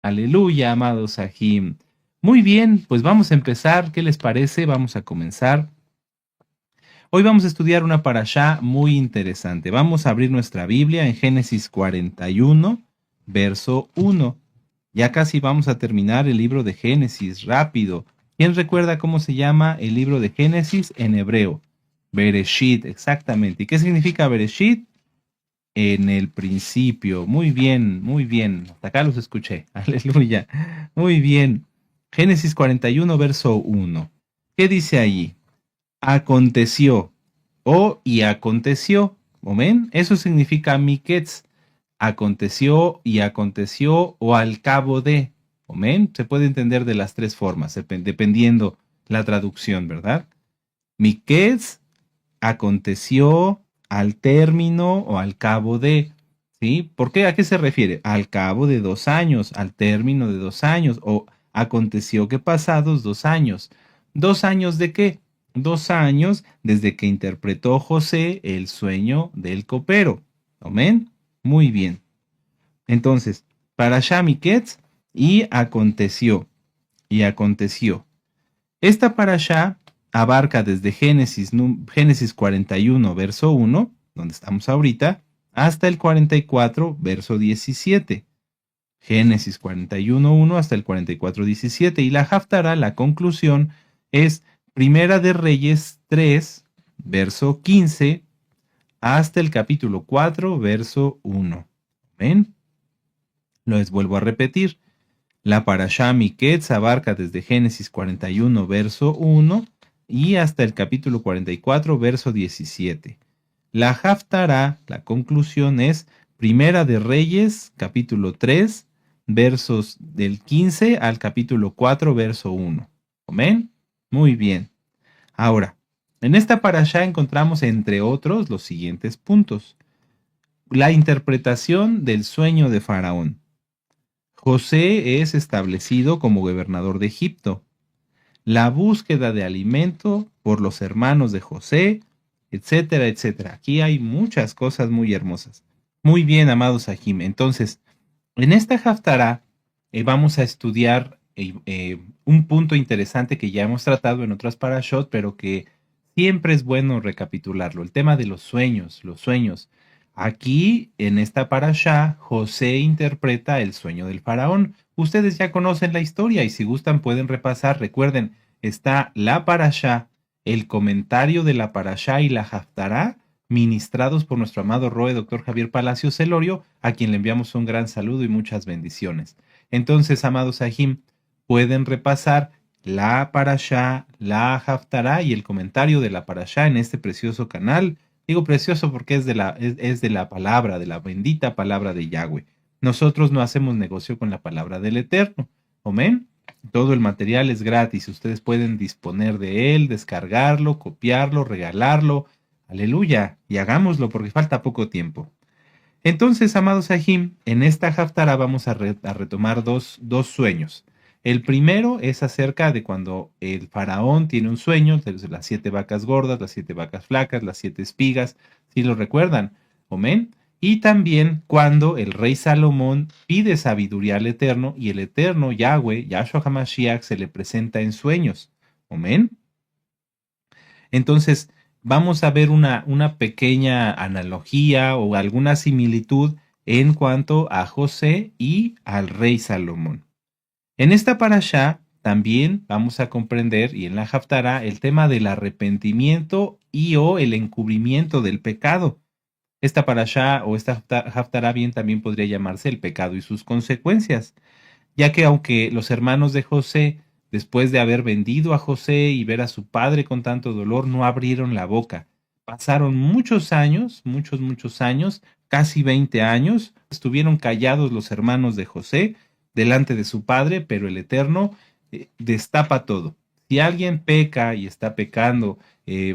Aleluya, amados Sahim. Muy bien, pues vamos a empezar. ¿Qué les parece? Vamos a comenzar. Hoy vamos a estudiar una parashá muy interesante. Vamos a abrir nuestra Biblia en Génesis 41, verso 1. Ya casi vamos a terminar el libro de Génesis, rápido. ¿Quién recuerda cómo se llama el libro de Génesis en hebreo? Bereshit, exactamente. ¿Y qué significa Bereshit? En el principio. Muy bien, muy bien. Hasta acá los escuché. Aleluya. Muy bien. Génesis 41, verso 1. ¿Qué dice allí? Aconteció y aconteció. Amén. Eso significa miketz. Aconteció y aconteció o al cabo de. Amén. Se puede entender de las tres formas, dependiendo la traducción, ¿verdad? Miketz, aconteció, al término o al cabo de. ¿Sí? ¿Por qué? ¿A qué se refiere? Al cabo de 2 años, al término de 2 años, o aconteció que pasados 2 años. ¿2 años de qué? 2 años desde que interpretó José el sueño del copero. ¿Amén? Muy bien. Entonces, para Shamiquetz, y aconteció, y aconteció. Esta parashá abarca desde Génesis 41, verso 1, donde estamos ahorita, hasta el 44, verso 17. Génesis 41, 1 hasta el 44, 17. Y la Haftará, la conclusión, es Primera de Reyes 3, verso 15, hasta el capítulo 4, verso 1. ¿Ven? Les vuelvo a repetir. La parashá Miketz abarca desde Génesis 41, verso 1 y hasta el capítulo 44, verso 17. La Haftará, la conclusión es Primera de Reyes, capítulo 3, versos del 15 al capítulo 4, verso 1. ¿Amén? Muy bien. Ahora, en esta parashá encontramos, entre otros, los siguientes puntos. La interpretación del sueño de Faraón. José es establecido como gobernador de Egipto. La búsqueda de alimento por los hermanos de José, etcétera, etcétera. Aquí hay muchas cosas muy hermosas. Muy bien, amados Sahim. Entonces, en esta Haftará vamos a estudiar un punto interesante que ya hemos tratado en otras parashot, pero que siempre es bueno recapitularlo. El tema de los sueños, los sueños. Aquí, en esta parashá, José interpreta el sueño del faraón. Ustedes ya conocen la historia y si gustan pueden repasar. Recuerden, está la parashá, el comentario de la parashá y la Haftará, ministrados por nuestro amado Roe, doctor Javier Palacios Celorio, a quien le enviamos un gran saludo y muchas bendiciones. Entonces, amados Sahim, pueden repasar la parashá, la Haftará y el comentario de la parashá en este precioso canal. Digo precioso porque es de la palabra, de la bendita palabra de Yahweh. Nosotros no hacemos negocio con la palabra del Eterno. Amén. Todo el material es gratis. Ustedes pueden disponer de él, descargarlo, copiarlo, regalarlo. Aleluya. Y hagámoslo porque falta poco tiempo. Entonces, amados Sahim, en esta Haftará vamos a retomar dos sueños. El primero es acerca de cuando el faraón tiene un sueño, de las 7 vacas gordas, las 7 vacas flacas, las 7 espigas, si lo recuerdan. Amén. Y también cuando el rey Salomón pide sabiduría al Eterno y el Eterno Yahweh, Yahshua HaMashiach, se le presenta en sueños. Amén. Entonces, vamos a ver una pequeña analogía o alguna similitud en cuanto a José y al rey Salomón. En esta parashá también vamos a comprender, y en la Haftará, el tema del arrepentimiento y o el encubrimiento del pecado. Esta parashá o esta Haftará bien también podría llamarse el pecado y sus consecuencias, ya que aunque los hermanos de José, después de haber vendido a José y ver a su padre con tanto dolor, no abrieron la boca. Pasaron muchos años, muchos años, casi 20 años, estuvieron callados los hermanos de José delante de su padre, pero el Eterno destapa todo. Si alguien peca y está pecando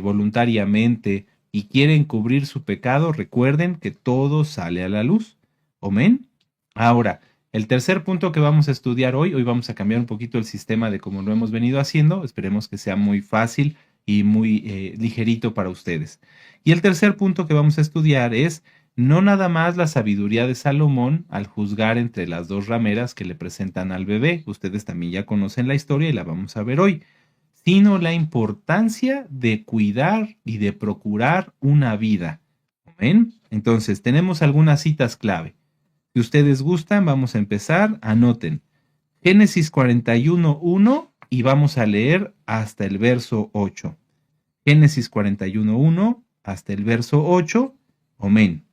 voluntariamente y quiere encubrir su pecado, recuerden que todo sale a la luz. Amén. Ahora, el tercer punto que vamos a estudiar hoy vamos a cambiar un poquito el sistema de cómo lo hemos venido haciendo. Esperemos que sea muy fácil y muy ligerito para ustedes. Y el tercer punto que vamos a estudiar es no nada más la sabiduría de Salomón al juzgar entre las dos rameras que le presentan al bebé, ustedes también ya conocen la historia y la vamos a ver hoy, sino la importancia de cuidar y de procurar una vida. ¿Ven? Entonces, tenemos algunas citas clave. Si ustedes gustan, vamos a empezar. Anoten. Génesis 41:1 y vamos a leer hasta el verso 8. Génesis 41:1 hasta el verso 8. Amén.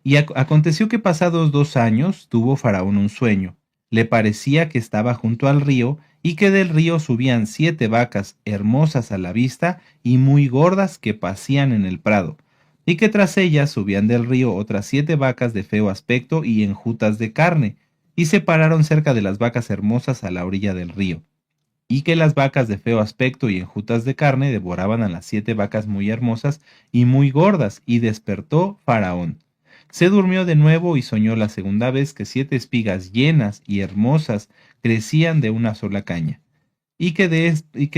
Y aconteció que pasados 2 años tuvo Faraón un sueño. Le parecía que estaba junto al río y que del río subían 7 vacas hermosas a la vista y muy gordas que pacían en el prado, y que tras ellas subían del río otras 7 vacas de feo aspecto y enjutas de carne, y se pararon cerca de las vacas hermosas a la orilla del río, y que las vacas de feo aspecto y enjutas de carne devoraban a las 7 vacas muy hermosas y muy gordas, y despertó Faraón. Se durmió de nuevo y soñó la segunda vez que 7 espigas llenas y hermosas crecían de una sola caña, y que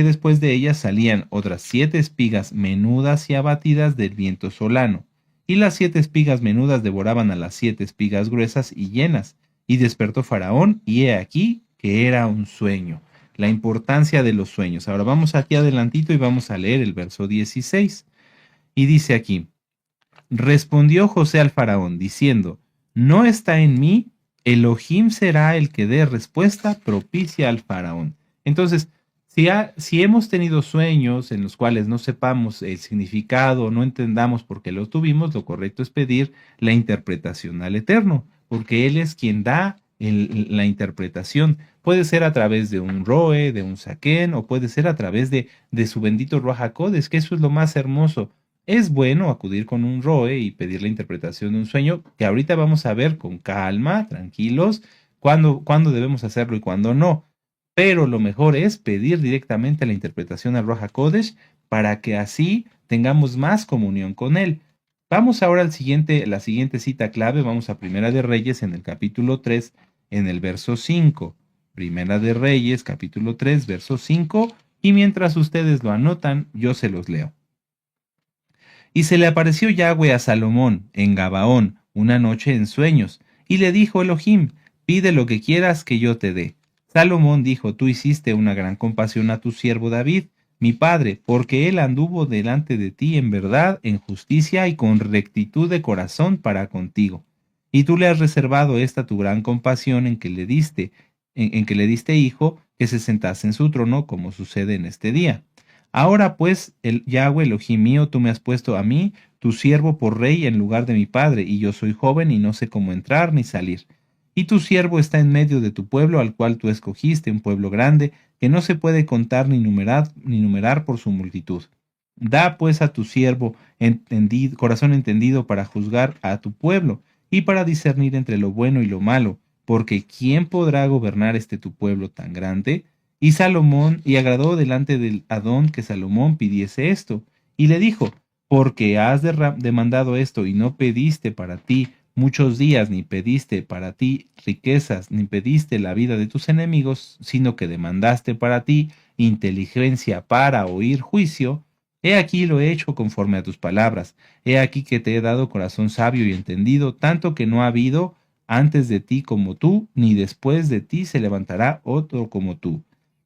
después de ellas salían otras 7 espigas menudas y abatidas del viento solano, y las 7 espigas menudas devoraban a las 7 espigas gruesas y llenas, y despertó Faraón, y he aquí que era un sueño. La importancia de los sueños. Ahora vamos aquí adelantito y vamos a leer el verso 16. Y dice aquí: respondió José al faraón, diciendo: no está en mí, Elohim será el que dé respuesta propicia al faraón. Entonces, si hemos tenido sueños en los cuales no sepamos el significado, no entendamos por qué lo tuvimos, lo correcto es pedir la interpretación al Eterno, porque Él es quien da la interpretación. Puede ser a través de un roe, de un saquén, o puede ser a través de su bendito Ruach HaKodesh, que eso es lo más hermoso. Es bueno acudir con un roe y pedir la interpretación de un sueño, que ahorita vamos a ver con calma, tranquilos, cuándo debemos hacerlo y cuándo no. Pero lo mejor es pedir directamente la interpretación al Ruach HaKodesh para que así tengamos más comunión con él. Vamos ahora la siguiente cita clave. Vamos a Primera de Reyes en el capítulo 3, en el verso 5. Primera de Reyes, capítulo 3, verso 5. Y mientras ustedes lo anotan, yo se los leo. Y se le apareció Yahweh a Salomón en Gabaón una noche en sueños, y le dijo Elohim: pide lo que quieras que yo te dé. Salomón dijo: tú hiciste una gran compasión a tu siervo David, mi padre, porque él anduvo delante de ti en verdad, en justicia y con rectitud de corazón para contigo. Y tú le has reservado esta tu gran compasión en que le diste, en que le diste hijo, que se sentase en su trono, como sucede en este día. Ahora pues, el Yahweh Elohim mío, tú me has puesto a mí, tu siervo, por rey en lugar de mi padre, y yo soy joven y no sé cómo entrar ni salir. Y tu siervo está en medio de tu pueblo, al cual tú escogiste, un pueblo grande, que no se puede contar ni numerar por su multitud. Da pues a tu siervo corazón entendido para juzgar a tu pueblo, y para discernir entre lo bueno y lo malo, porque ¿quién podrá gobernar tu pueblo tan grande? Y agradó delante del Adón que Salomón pidiese esto, y le dijo: porque has demandado esto y no pediste para ti muchos días, ni pediste para ti riquezas, ni pediste la vida de tus enemigos, sino que demandaste para ti inteligencia para oír juicio. He aquí lo he hecho conforme a tus palabras. He aquí que te he dado corazón sabio y entendido, tanto que no ha habido antes de ti como tú, ni después de ti se levantará otro como tú.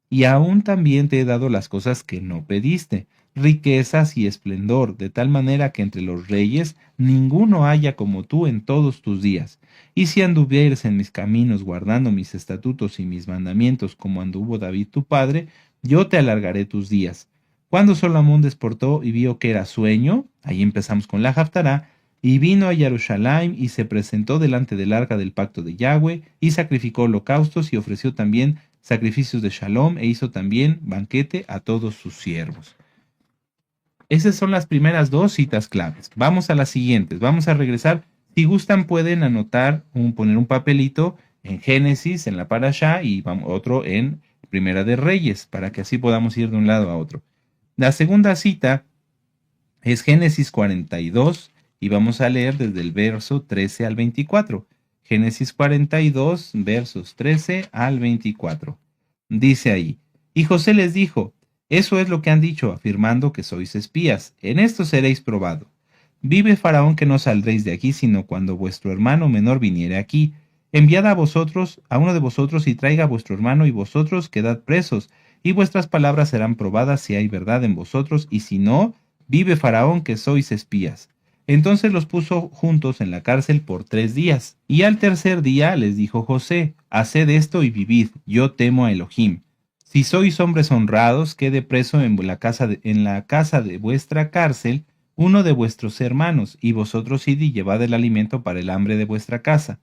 Y aún también te he dado las cosas que no pediste, riquezas y esplendor, de tal manera que entre los reyes ninguno haya como tú en todos tus días. Y si anduvieres en mis caminos guardando mis estatutos y mis mandamientos como anduvo David tu padre, yo te alargaré tus días. Cuando Salomón despertó y vio que era sueño, ahí empezamos con la Haftará, y vino a Jerusalén y se presentó delante del arca del pacto de Yahweh, y sacrificó holocaustos y ofreció también sacrificios de Shalom, e hizo también banquete a todos sus siervos. Esas son las primeras dos citas claves. Vamos a las siguientes. Vamos a regresar. Si gustan, pueden anotar, poner un papelito en Génesis, en la Parashá, y otro en Primera de Reyes, para que así podamos ir de un lado a otro. La segunda cita es Génesis 42, y vamos a leer desde el verso 13 al 24. Génesis 42, versos 13 al 24. Dice ahí: y José les dijo: eso es lo que han dicho, afirmando que sois espías. En esto seréis probado. vive Faraón que no saldréis de aquí, sino cuando vuestro hermano menor viniere aquí. Enviad a vosotros, a uno de vosotros, y traiga a vuestro hermano, y vosotros quedad presos, y vuestras palabras serán probadas si hay verdad en vosotros, y si no, vive Faraón que sois espías. Entonces los puso juntos en la cárcel por 3 días. Y al tercer día les dijo José, haced esto y vivid, yo temo a Elohim. Si sois hombres honrados, quede preso en la casa de vuestra cárcel uno de vuestros hermanos, y vosotros id y llevad el alimento para el hambre de vuestra casa.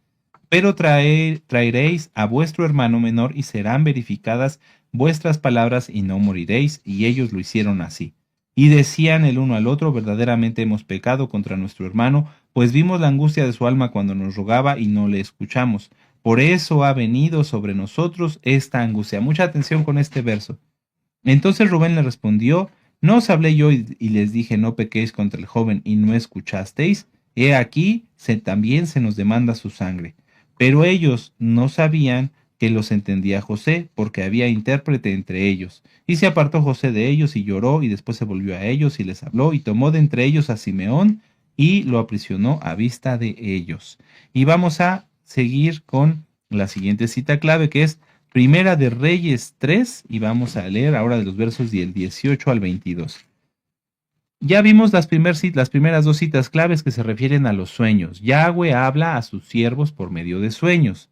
Pero traeréis a vuestro hermano menor, y serán verificadas vuestras palabras, y no moriréis. Y ellos lo hicieron así. Y decían el uno al otro, verdaderamente hemos pecado contra nuestro hermano, pues vimos la angustia de su alma cuando nos rogaba y no le escuchamos. Por eso ha venido sobre nosotros esta angustia. Mucha atención con este verso. Entonces Rubén le respondió, ¿no os hablé yo y les dije, no pequéis contra el joven y no escuchasteis? He aquí, también se nos demanda su sangre. Pero ellos no sabían que los entendía José, porque había intérprete entre ellos. Y se apartó José de ellos y lloró, y después se volvió a ellos y les habló, y tomó de entre ellos a Simeón y lo aprisionó a vista de ellos. Y vamos a seguir con la siguiente cita clave, que es Primera de Reyes 3, y vamos a leer ahora de los versos del 18 al 22. Ya vimos las primeras dos citas claves que se refieren a los sueños. Yahweh habla a sus siervos por medio de sueños,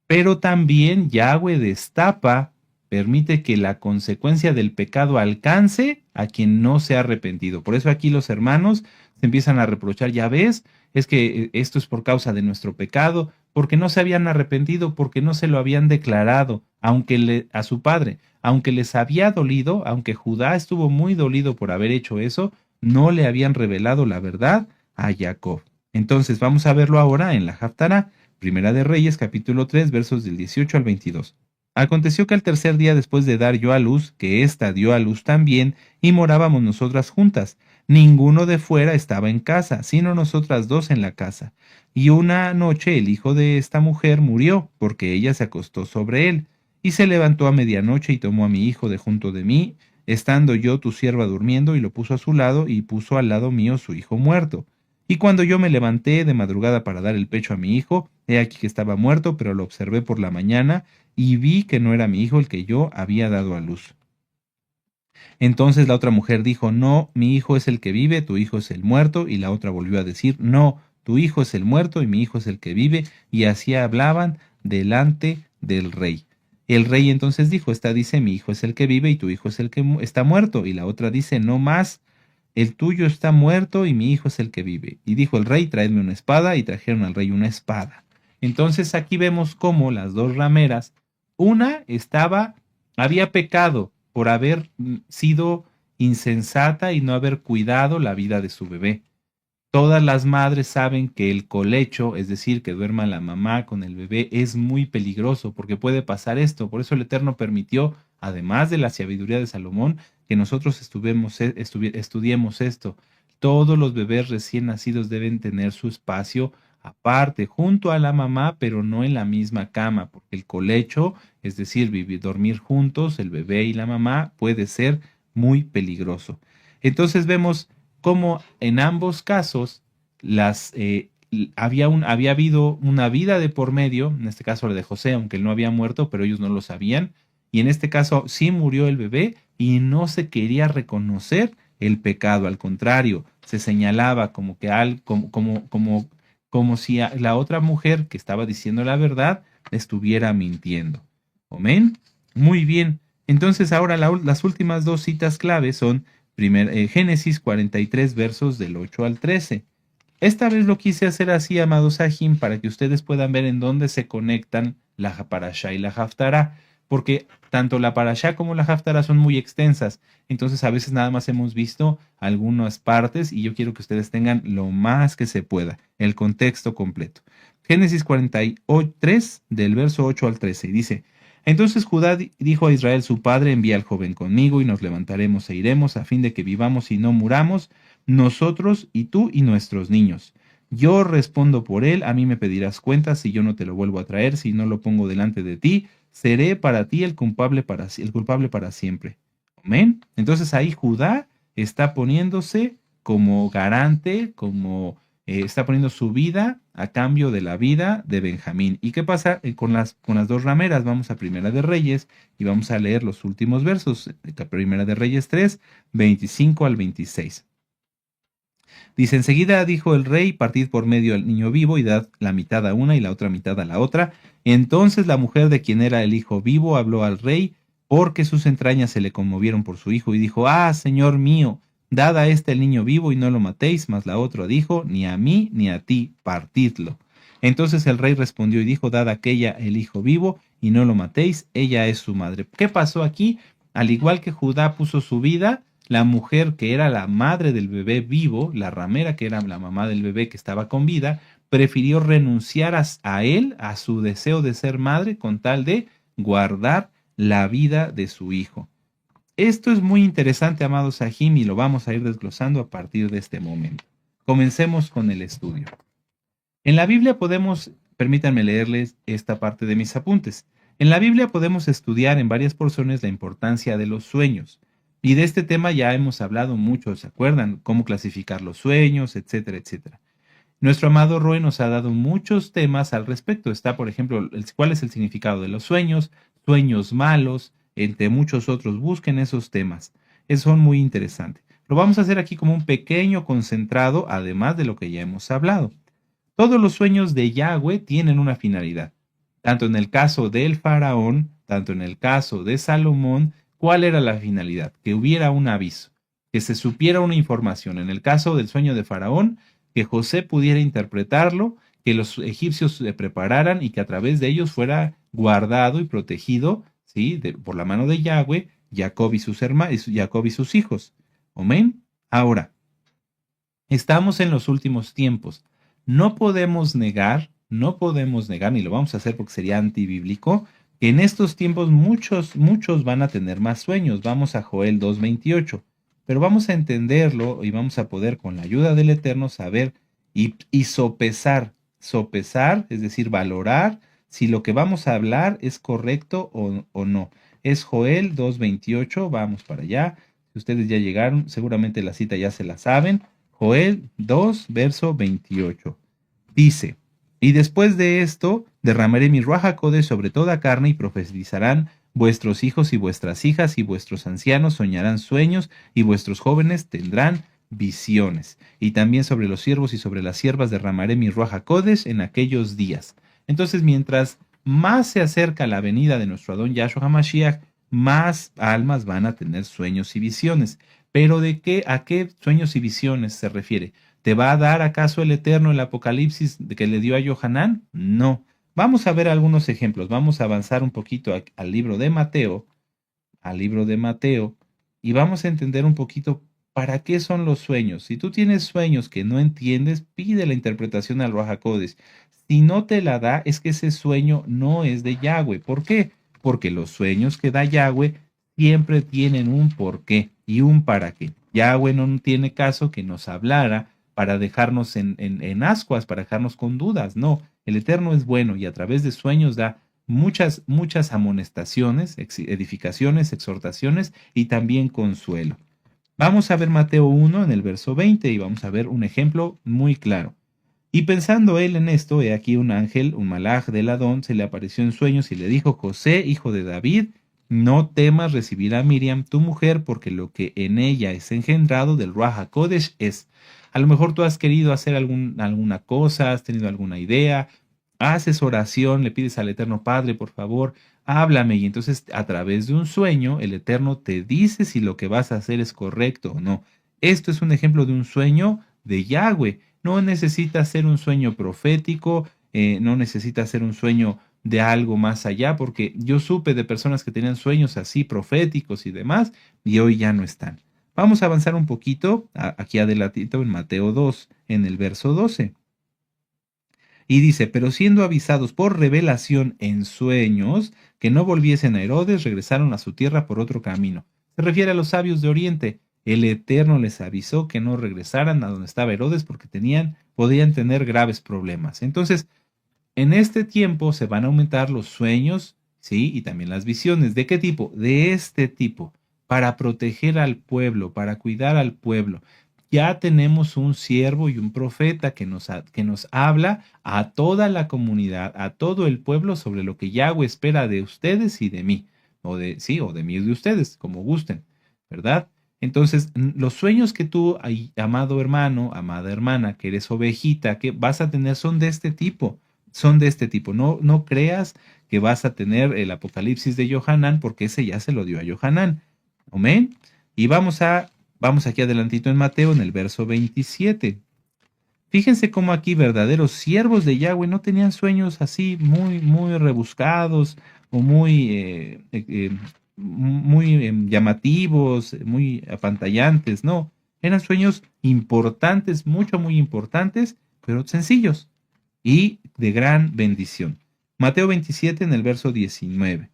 pero también Yahweh destapa, permite que la consecuencia del pecado alcance a quien no se ha arrepentido. Por eso aquí los hermanos se empiezan a reprochar, ya ves, es que esto es por causa de nuestro pecado, porque no se habían arrepentido, porque no se lo habían declarado, a su padre, aunque les había dolido, aunque Judá estuvo muy dolido por haber hecho eso, no le habían revelado la verdad a Jacob. Entonces vamos a verlo ahora en la Haftará. Primera de Reyes, capítulo 3, versos del 18 al 22. Aconteció que al tercer día después de dar yo a luz, que ésta dio a luz también, y morábamos nosotras juntas. Ninguno de fuera estaba en casa, sino nosotras dos en la casa. Y una noche el hijo de esta mujer murió, porque ella se acostó sobre él. Y se levantó a medianoche y tomó a mi hijo de junto de mí, estando yo tu sierva durmiendo, y lo puso a su lado, y puso al lado mío su hijo muerto. Y cuando yo me levanté de madrugada para dar el pecho a mi hijo, he aquí que estaba muerto, pero lo observé por la mañana, y vi que no era mi hijo el que yo había dado a luz. Entonces la otra mujer dijo, no, mi hijo es el que vive, tu hijo es el muerto. Y la otra volvió a decir, no, tu hijo es el muerto y mi hijo es el que vive. Y así hablaban delante del rey. El rey entonces dijo, esta dice, mi hijo es el que vive y tu hijo es el que está muerto. Y la otra dice, no más, el tuyo está muerto y mi hijo es el que vive. Y dijo el rey, traedme una espada, y trajeron al rey una espada. Entonces aquí vemos cómo las dos rameras, una había pecado por haber sido insensata y no haber cuidado la vida de su bebé. Todas las madres saben que el colecho, es decir, que duerma la mamá con el bebé, es muy peligroso porque puede pasar esto. Por eso el Eterno permitió, además de la sabiduría de Salomón, que nosotros estudiemos esto. Todos los bebés recién nacidos deben tener su espacio aparte, junto a la mamá, pero no en la misma cama, porque el colecho, es decir, dormir juntos, el bebé y la mamá, puede ser muy peligroso. Entonces vemos cómo en ambos casos había habido una vida de por medio, en este caso la de José, aunque él no había muerto, pero ellos no lo sabían, y en este caso sí murió el bebé y no se quería reconocer el pecado, al contrario, se señalaba como que como si la otra mujer que estaba diciendo la verdad estuviera mintiendo. ¿Amén? Muy bien. Entonces ahora las últimas dos citas claves son Génesis 43, versos del 8 al 13. Esta vez lo quise hacer así, amados Sahim, para que ustedes puedan ver en dónde se conectan la Parashá y la Haftará, porque tanto la Parashá como la Haftará son muy extensas, entonces a veces nada más hemos visto algunas partes y yo quiero que ustedes tengan lo más que se pueda, el contexto completo. Génesis 43, del verso 8 al 13, dice, entonces Judá dijo a Israel su padre, envía al joven conmigo y nos levantaremos e iremos a fin de que vivamos y no muramos, nosotros y tú y nuestros niños. Yo respondo por él, a mí me pedirás cuentas si yo no te lo vuelvo a traer, si no lo pongo delante de ti, seré para ti el culpable para siempre. Amén. Entonces ahí Judá está poniéndose como garante, como está poniendo su vida a cambio de la vida de Benjamín. ¿Y qué pasa con las dos rameras? Vamos a Primera de Reyes y vamos a leer los últimos versos. Primera de Reyes 3, 25 al 26. Dice, enseguida dijo el rey, partid por medio al niño vivo y dad la mitad a una y la otra mitad a la otra. Entonces la mujer de quien era el hijo vivo habló al rey, porque sus entrañas se le conmovieron por su hijo, y dijo, ah, señor mío, dad a este el niño vivo y no lo matéis. Mas la otra dijo, ni a mí ni a ti, partidlo. Entonces el rey respondió y dijo, dad a aquella el hijo vivo y no lo matéis, ella es su madre. ¿Qué pasó aquí? Al igual que Judá puso su vida, la mujer que era la madre del bebé vivo, la ramera que era la mamá del bebé que estaba con vida, prefirió renunciar a él, a su deseo de ser madre, con tal de guardar la vida de su hijo. Esto es muy interesante, amados Sahim, y lo vamos a ir desglosando a partir de este momento. Comencemos con el estudio. En la Biblia podemos, permítanme leerles esta parte de mis apuntes. En la Biblia podemos estudiar en varias porciones la importancia de los sueños. Y de este tema ya hemos hablado mucho, ¿se acuerdan? Cómo clasificar los sueños, etcétera, etcétera. Nuestro amado Roy nos ha dado muchos temas al respecto. Está, por ejemplo, cuál es el significado de los sueños, sueños malos, entre muchos otros. Busquen esos temas. Son muy interesantes. Lo vamos a hacer aquí como un pequeño concentrado, además de lo que ya hemos hablado. Todos los sueños de Yahweh tienen una finalidad. Tanto en el caso del faraón, tanto en el caso de Salomón, ¿cuál era la finalidad? Que hubiera un aviso, que se supiera una información. En el caso del sueño de faraón, que José pudiera interpretarlo, que los egipcios se prepararan y que a través de ellos fuera guardado y protegido, ¿sí? Por la mano de Yahweh, Jacob y sus hermanos, Jacob y sus hijos. Amén. Ahora, estamos en los últimos tiempos. No podemos negar, ni lo vamos a hacer porque sería antibíblico, que en estos tiempos muchos van a tener más sueños. Vamos a Joel 2:28, pero vamos a entenderlo y vamos a poder con la ayuda del Eterno saber y sopesar, es decir, valorar si lo que vamos a hablar es correcto o no. Es Joel 2:28, vamos para allá. Si ustedes ya llegaron, seguramente la cita ya se la saben. Joel 2, verso 28. Dice, y después de esto, derramaré mi Ruach HaKodesh sobre toda carne y profetizarán vuestros hijos y vuestras hijas y vuestros ancianos soñarán sueños y vuestros jóvenes tendrán visiones. Y también sobre los siervos y sobre las siervas derramaré mi Ruach HaKodesh en aquellos días. Entonces, mientras más se acerca la venida de nuestro Adón Yahshua HaMashiach, más almas van a tener sueños y visiones. Pero ¿a qué sueños y visiones se refiere? ¿Te va a dar acaso el Eterno el Apocalipsis que le dio a Yohanan? No. Vamos a ver algunos ejemplos. Vamos a avanzar un poquito al libro de Mateo, y vamos a entender un poquito para qué son los sueños. Si tú tienes sueños que no entiendes, pide la interpretación al Ruach HaKodesh. Si no te la da, es que ese sueño no es de Yahweh. ¿Por qué? Porque los sueños que da Yahweh siempre tienen un porqué y un para qué. Yahweh no tiene caso que nos hablara para dejarnos en ascuas, para dejarnos con dudas. No, el Eterno es bueno y a través de sueños da muchas amonestaciones, edificaciones, exhortaciones y también consuelo. Vamos a ver Mateo 1 en el verso 20 y vamos a ver un ejemplo muy claro. Y pensando él en esto, he aquí un ángel, un malaj del Adón, se le apareció en sueños y le dijo, José, hijo de David, no temas recibir a Miriam, tu mujer, porque lo que en ella es engendrado del Ruach HaKodesh es. A lo mejor tú has querido hacer alguna cosa, has tenido alguna idea, haces oración, le pides al Eterno Padre, por favor, háblame. Y entonces a través de un sueño, el Eterno te dice si lo que vas a hacer es correcto o no. Esto es un ejemplo de un sueño de Yahweh. No necesita ser un sueño profético, no necesita ser un sueño de algo más allá, porque yo supe de personas que tenían sueños así proféticos y demás, y hoy ya no están. Vamos a avanzar un poquito, aquí adelantito en Mateo 2, en el verso 12. Y dice, pero siendo avisados por revelación en sueños, que no volviesen a Herodes, regresaron a su tierra por otro camino. Se refiere a los sabios de Oriente. El Eterno les avisó que no regresaran a donde estaba Herodes porque podían tener graves problemas. Entonces, en este tiempo se van a aumentar los sueños, ¿sí? Y también las visiones. ¿De qué tipo? De este tipo, para proteger al pueblo, para cuidar al pueblo. ya tenemos un siervo y un profeta que nos habla a toda la comunidad, a todo el pueblo sobre lo que Yahweh espera de ustedes y de mí, o de mí y de ustedes, como gusten, ¿verdad? Entonces, los sueños que tú, amado hermano, amada hermana, que eres ovejita, que vas a tener son de este tipo, son de este tipo. No, no creas que vas a tener el Apocalipsis de Johanán, porque ese ya se lo dio a Johanán. Amén. Y vamos aquí adelantito en Mateo, en el verso 27. Fíjense cómo aquí verdaderos siervos de Yahweh no tenían sueños así muy, muy rebuscados o muy llamativos, muy apantallantes, no. Eran sueños importantes, mucho, muy importantes, pero sencillos y de gran bendición. Mateo 27 en el verso 19.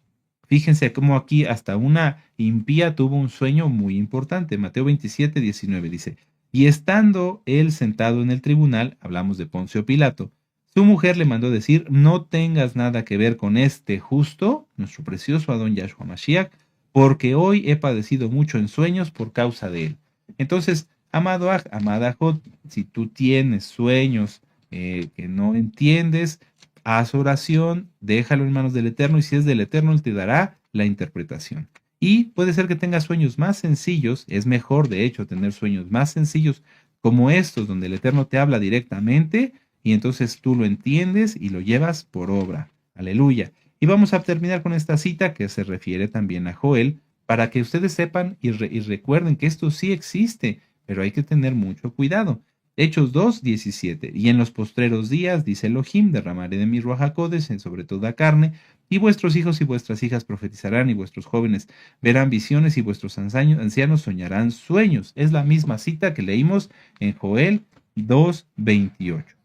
Fíjense cómo aquí hasta una impía tuvo un sueño muy importante. Mateo 27, 19 dice, y estando él sentado en el tribunal, hablamos de Poncio Pilato, su mujer le mandó decir, no tengas nada que ver con este justo, nuestro precioso Adón Yahshua Mashiach, porque hoy he padecido mucho en sueños por causa de él. Entonces, amado Aj, amada Jod, si tú tienes sueños que no entiendes, haz oración, déjalo en manos del Eterno y si es del Eterno, Él te dará la interpretación. Y puede ser que tengas sueños más sencillos, es mejor de hecho tener sueños más sencillos como estos, donde el Eterno te habla directamente y entonces tú lo entiendes y lo llevas por obra. Aleluya. Y vamos a terminar con esta cita que se refiere también a Joel, para que ustedes sepan y recuerden que esto sí existe, pero hay que tener mucho cuidado. Hechos 2, 17. Y en los postreros días, dice Elohim, derramaré de mi Ruach HaKodesh en sobre toda carne, y vuestros hijos y vuestras hijas profetizarán, y vuestros jóvenes verán visiones, y vuestros ancianos soñarán sueños. Es la misma cita que leímos en Joel 2, 28.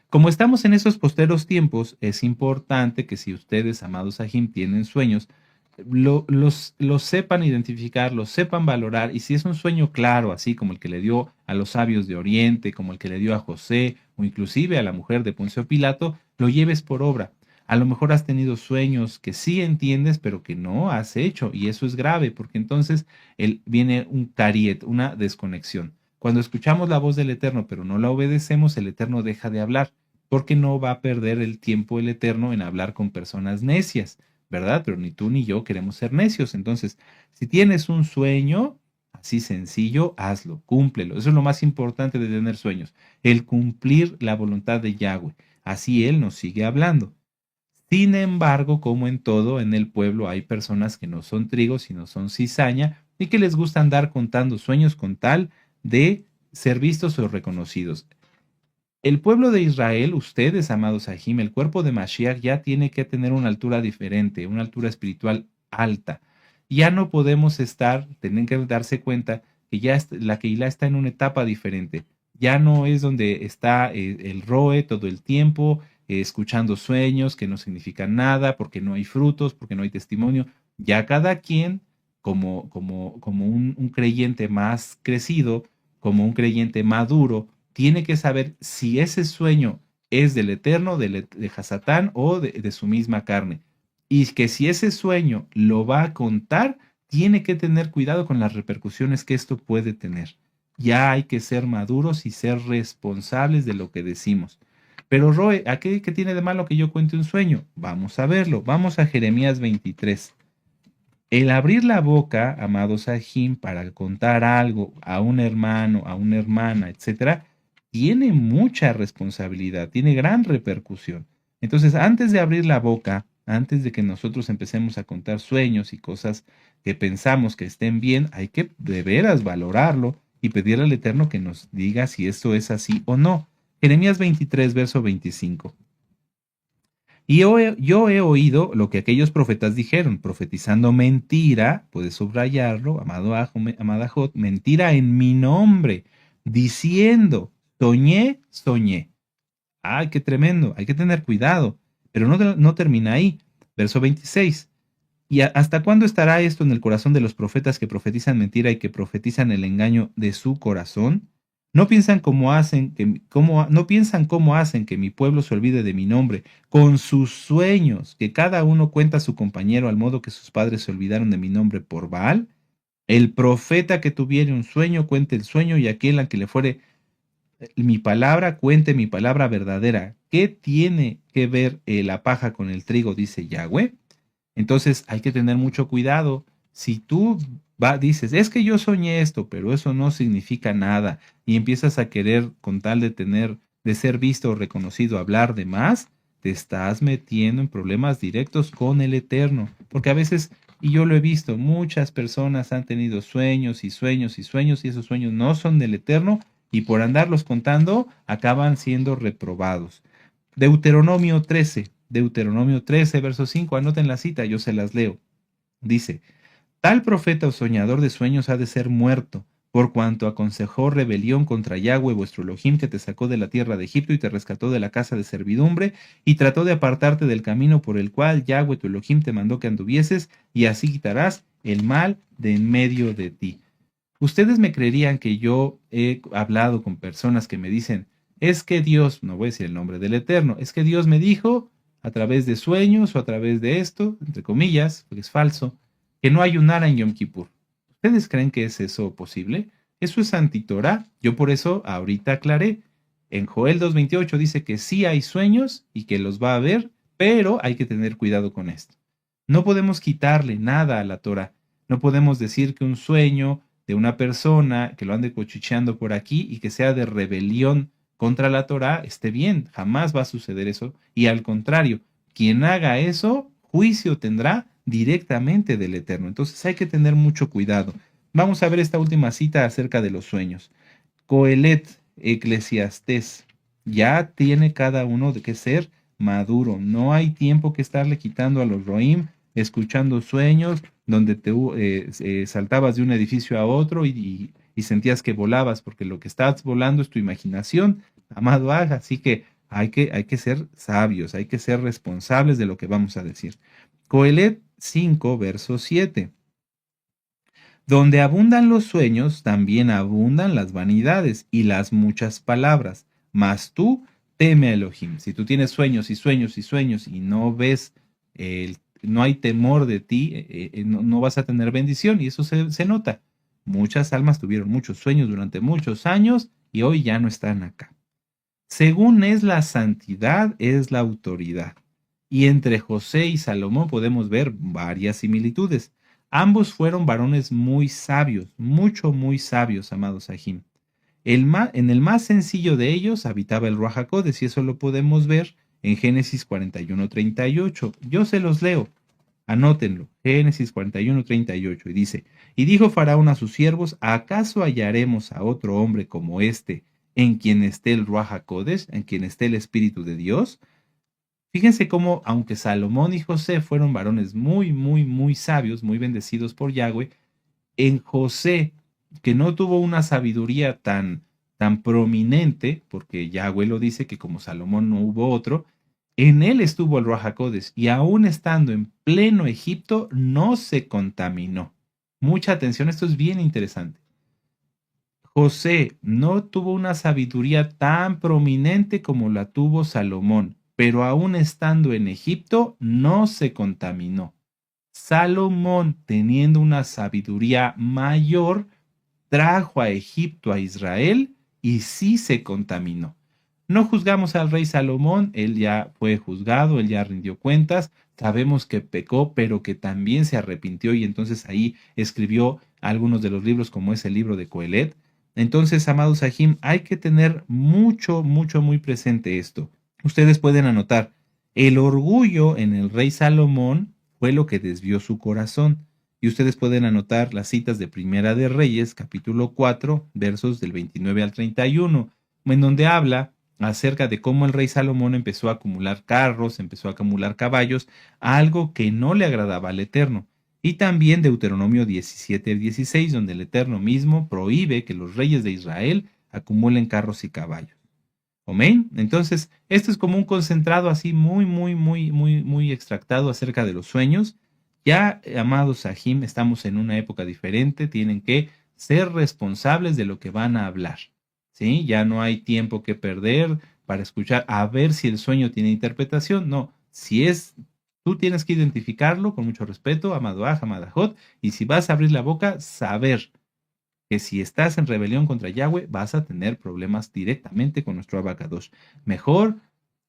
Como estamos en esos posteros tiempos, es importante que si ustedes, amados Ajim, tienen sueños, los sepan identificar, los sepan valorar, y si es un sueño claro, así como el que le dio a los sabios de Oriente, como el que le dio a José, o inclusive a la mujer de Poncio Pilato, lo lleves por obra. A lo mejor has tenido sueños que sí entiendes, pero que no has hecho, y eso es grave, porque entonces viene un cariet, una desconexión. Cuando escuchamos la voz del Eterno, pero no la obedecemos, el Eterno deja de hablar, porque no va a perder el tiempo el Eterno en hablar con personas necias. ¿Verdad? Pero ni tú ni yo queremos ser necios. Entonces, si tienes un sueño así sencillo, hazlo, cúmplelo. Eso es lo más importante de tener sueños, el cumplir la voluntad de Yahweh. Así Él nos sigue hablando. Sin embargo, como en todo, en el pueblo hay personas que no son trigo, sino son cizaña y que les gusta andar contando sueños con tal de ser vistos o reconocidos. El pueblo de Israel, ustedes, amados Ajim, el cuerpo de Mashiach ya tiene que tener una altura diferente, una altura espiritual alta. Ya no podemos tienen que darse cuenta que ya la Keilah está en una etapa diferente. Ya no es donde está el Roe todo el tiempo, escuchando sueños que no significan nada, porque no hay frutos, porque no hay testimonio. Ya cada quien, como un creyente más crecido, como un creyente maduro, tiene que saber si ese sueño es del Eterno, de Hasatán o de su misma carne. Y que si ese sueño lo va a contar, tiene que tener cuidado con las repercusiones que esto puede tener. Ya hay que ser maduros y ser responsables de lo que decimos. Pero Roe, ¿qué tiene de malo que yo cuente un sueño? Vamos a verlo. Vamos a Jeremías 23. El abrir la boca, amados Ajim, para contar algo a un hermano, a una hermana, etcétera, tiene mucha responsabilidad, tiene gran repercusión. Entonces, antes de abrir la boca, antes de que nosotros empecemos a contar sueños y cosas que pensamos que estén bien, hay que de veras valorarlo y pedirle al Eterno que nos diga si esto es así o no. Jeremías 23, verso 25. Y yo he oído lo que aquellos profetas dijeron, profetizando mentira, puedes subrayarlo, amada Jot, mentira en mi nombre, diciendo, soñé, soñé. ¡Ay, qué tremendo! Hay que tener cuidado. Pero no termina ahí. Verso 26. ¿Y hasta cuándo estará esto en el corazón de los profetas que profetizan mentira y que profetizan el engaño de su corazón? No piensan cómo hacen que mi pueblo se olvide de mi nombre, con sus sueños, que cada uno cuenta a su compañero al modo que sus padres se olvidaron de mi nombre por Baal. El profeta que tuviere un sueño, cuente el sueño, y aquel a que le fuere mi palabra, cuente mi palabra verdadera. ¿Qué tiene que ver la paja con el trigo? Dice Yahweh. Entonces hay que tener mucho cuidado. Si tú dices, es que yo soñé esto, pero eso no significa nada, y empiezas a querer, con tal de tener, de ser visto o reconocido, hablar de más, te estás metiendo en problemas directos con el Eterno. Porque a veces, y yo lo he visto, muchas personas han tenido sueños y sueños y sueños, y esos sueños no son del Eterno, y por andarlos contando, acaban siendo reprobados. Deuteronomio 13, verso 5, anoten la cita, yo se las leo. Dice, tal profeta o soñador de sueños ha de ser muerto, por cuanto aconsejó rebelión contra Yahweh vuestro Elohim, que te sacó de la tierra de Egipto y te rescató de la casa de servidumbre, y trató de apartarte del camino por el cual Yahweh tu Elohim te mandó que anduvieses, y así quitarás el mal de en medio de ti. Ustedes me creerían que yo he hablado con personas que me dicen, es que Dios, no voy a decir el nombre del Eterno, es que Dios me dijo a través de sueños o a través de esto, entre comillas, porque es falso, que no ayunara en Yom Kippur. ¿Ustedes creen que es eso posible? Eso es antitorá. Yo por eso ahorita aclaré. En Joel 2:28 dice que sí hay sueños y que los va a haber, pero hay que tener cuidado con esto. No podemos quitarle nada a la Torah. No podemos decir que un sueño de una persona que lo ande cuchicheando por aquí y que sea de rebelión contra la Torah esté bien. Jamás va a suceder eso. Y al contrario, quien haga eso, juicio tendrá directamente del Eterno. Entonces hay que tener mucho cuidado. Vamos a ver esta última cita acerca de los sueños. Coelet, Eclesiastés, ya tiene cada uno de que ser maduro. No hay tiempo que estarle quitando a los roim, escuchando sueños donde te saltabas de un edificio a otro y sentías que volabas, porque lo que estás volando es tu imaginación, amado Aj. Así que hay que ser sabios, hay que ser responsables de lo que vamos a decir. Coelet 5, verso 7. Donde abundan los sueños, también abundan las vanidades y las muchas palabras. Mas tú teme a Elohim. Si tú tienes sueños y sueños y sueños y no ves, no hay temor de ti, no vas a tener bendición, y eso se nota. Muchas almas tuvieron muchos sueños durante muchos años y hoy ya no están acá. Según es la santidad, es la autoridad. Y entre José y Salomón podemos ver varias similitudes. Ambos fueron varones muy sabios, muy sabios, amados Sahim. En el más sencillo de ellos habitaba el Ruach HaKodesh, y eso lo podemos ver en Génesis 41:38. Yo se los leo. Anótenlo, Génesis 41:38, y dice, y dijo Faraón a sus siervos, ¿acaso hallaremos a otro hombre como este, en quien esté el Ruach HaKodesh, en quien esté el Espíritu de Dios? Fíjense cómo, aunque Salomón y José fueron varones muy sabios, muy bendecidos por Yahweh, en José, que no tuvo una sabiduría tan prominente, porque Yahweh lo dice que como Salomón no hubo otro, en él estuvo el Ruach HaKodesh, y aún estando en pleno Egipto, no se contaminó. Mucha atención, esto es bien interesante. José no tuvo una sabiduría tan prominente como la tuvo Salomón, pero aún estando en Egipto, no se contaminó. Salomón, teniendo una sabiduría mayor, trajo a Egipto a Israel y sí se contaminó. No juzgamos al rey Salomón, él ya fue juzgado, él ya rindió cuentas, sabemos que pecó, pero que también se arrepintió, y entonces ahí escribió algunos de los libros, como es el libro de Coelet. Entonces, amados Sahim, hay que tener muy presente esto. Ustedes pueden anotar, el orgullo en el rey Salomón fue lo que desvió su corazón. Y ustedes pueden anotar las citas de Primera de Reyes, capítulo 4, versos del 29 al 31, en donde habla acerca de cómo el rey Salomón empezó a acumular carros, empezó a acumular caballos, algo que no le agradaba al Eterno. Y también Deuteronomio 17:16, donde el Eterno mismo prohíbe que los reyes de Israel acumulen carros y caballos. Amén. Entonces, esto es como un concentrado así muy extractado acerca de los sueños. Ya, amados Sahim, estamos en una época diferente, tienen que ser responsables de lo que van a hablar. ¿Sí? Ya no hay tiempo que perder para escuchar a ver si el sueño tiene interpretación. No, si es Tú tienes que identificarlo con mucho respeto, amado Aj, amada Jot, y si vas a abrir la boca, saber que si estás en rebelión contra Yahweh, vas a tener problemas directamente con nuestro Abacadosh. Mejor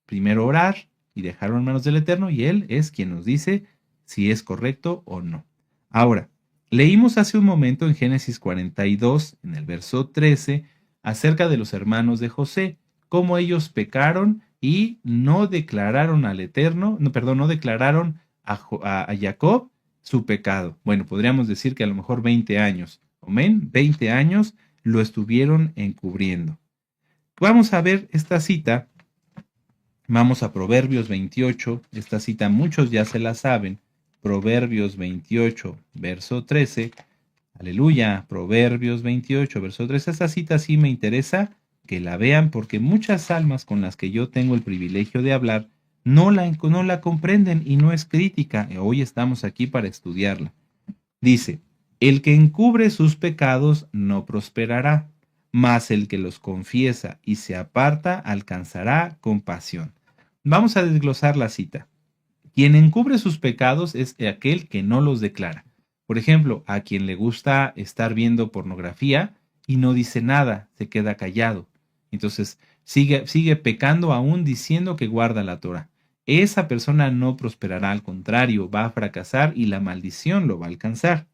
primero orar y dejarlo en manos del Eterno, y Él es quien nos dice si es correcto o no. Ahora, leímos hace un momento en Génesis 42, en el verso 13, acerca de los hermanos de José, cómo ellos pecaron y no declararon al Eterno, no, perdón, no declararon a Jacob su pecado. Bueno, podríamos decir que a lo mejor 20 años, amén, 20 años lo estuvieron encubriendo. Vamos a ver esta cita. Vamos a Proverbios 28, esta cita muchos ya se la saben, Proverbios 28, verso 13, aleluya, Proverbios 28, verso 13, esta cita sí me interesa que la vean porque muchas almas con las que yo tengo el privilegio de hablar no la comprenden y no es crítica, hoy estamos aquí para estudiarla. Dice, el que encubre sus pecados no prosperará, mas el que los confiesa y se aparta alcanzará compasión. Vamos a desglosar la cita. Quien encubre sus pecados es aquel que no los declara. Por ejemplo, a quien le gusta estar viendo pornografía y no dice nada, se queda callado. Entonces, sigue pecando aún diciendo que guarda la Torah. Esa persona no prosperará, al contrario, va a fracasar y la maldición lo va a alcanzar.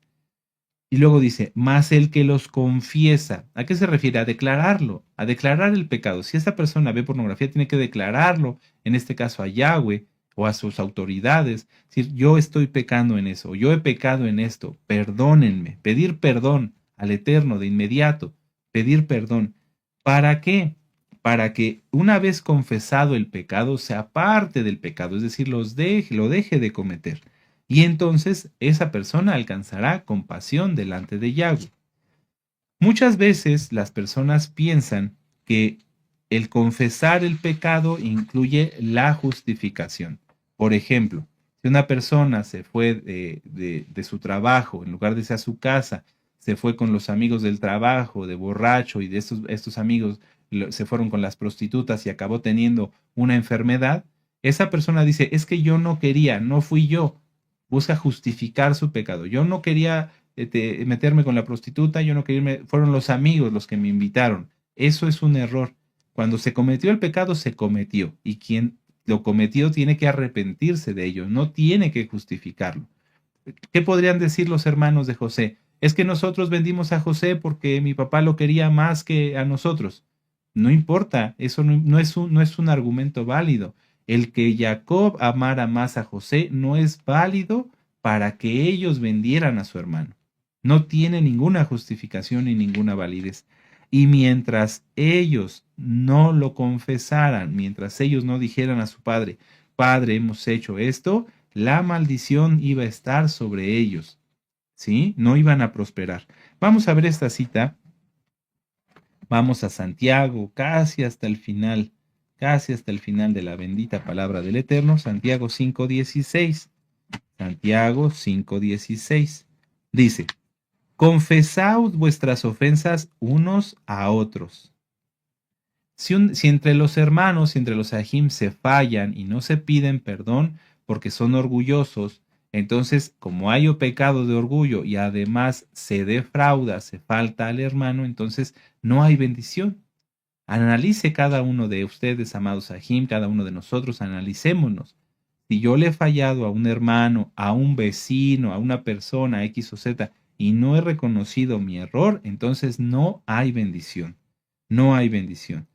Y luego dice, más el que los confiesa. ¿A qué se refiere? A declararlo, a declarar el pecado. Si esta persona ve pornografía, tiene que declararlo, en este caso a Yahweh o a sus autoridades. Decir, yo estoy pecando en eso, yo he pecado en esto, perdónenme. Pedir perdón al Eterno de inmediato, pedir perdón. ¿Para qué? Para que una vez confesado el pecado, se aparte del pecado, es decir, lo deje de cometer. Y entonces esa persona alcanzará compasión delante de Yahweh. Muchas veces las personas piensan que el confesar el pecado incluye la justificación. Por ejemplo, si una persona se fue de su trabajo, en lugar de irse a su casa, se fue con los amigos del trabajo, de borracho, y de estos amigos se fueron con las prostitutas y acabó teniendo una enfermedad, esa persona dice, es que yo no quería, no fui yo. Busca justificar su pecado. Yo no quería meterme con la prostituta, yo no quería irme, fueron los amigos los que me invitaron. Eso es un error. Cuando se cometió el pecado, se cometió. Y quien lo cometió tiene que arrepentirse de ello, no tiene que justificarlo. ¿Qué podrían decir los hermanos de José? Es que nosotros vendimos a José porque mi papá lo quería más que a nosotros. No importa, eso no es un argumento válido. El que Jacob amara más a José no es válido para que ellos vendieran a su hermano. No tiene ninguna justificación ni ninguna validez. Y mientras ellos no lo confesaran, mientras ellos no dijeran a su padre, Padre, hemos hecho esto, la maldición iba a estar sobre ellos. ¿Sí? No iban a prosperar. Vamos a ver esta cita. Vamos a Santiago, casi hasta el final de la bendita palabra del Eterno, Santiago 5:16. Santiago 5:16. Dice, confesaos vuestras ofensas unos a otros. Si entre los hermanos, si entre los ajim se fallan y no se piden perdón porque son orgullosos, entonces como hay pecado de orgullo y además se defrauda, se falta al hermano, entonces no hay bendición. Analice cada uno de ustedes, amados ajim, cada uno de nosotros, analicémonos. Si yo le he fallado a un hermano, a un vecino, a una persona X o Z y no he reconocido mi error, entonces no hay bendición. No hay bendición.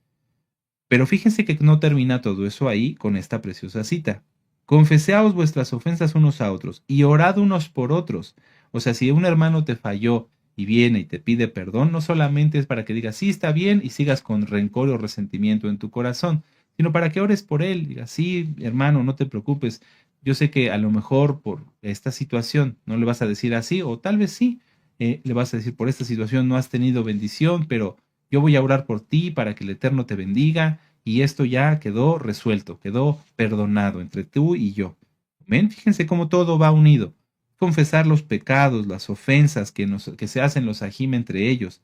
Pero fíjense que no termina todo eso ahí con esta preciosa cita. Confesaos vuestras ofensas unos a otros y orad unos por otros. O sea, si un hermano te falló y viene y te pide perdón, no solamente es para que digas, sí, está bien y sigas con rencor o resentimiento en tu corazón, sino para que ores por él. Digas, sí, hermano, no te preocupes. Yo sé que a lo mejor por esta situación no le vas a decir así, o tal vez sí, le vas a decir, por esta situación no has tenido bendición, pero yo voy a orar por ti para que el Eterno te bendiga y esto ya quedó resuelto, quedó perdonado entre tú y yo. ¿Ven? Fíjense cómo todo va unido. Confesar los pecados, las ofensas que se hacen los ajim entre ellos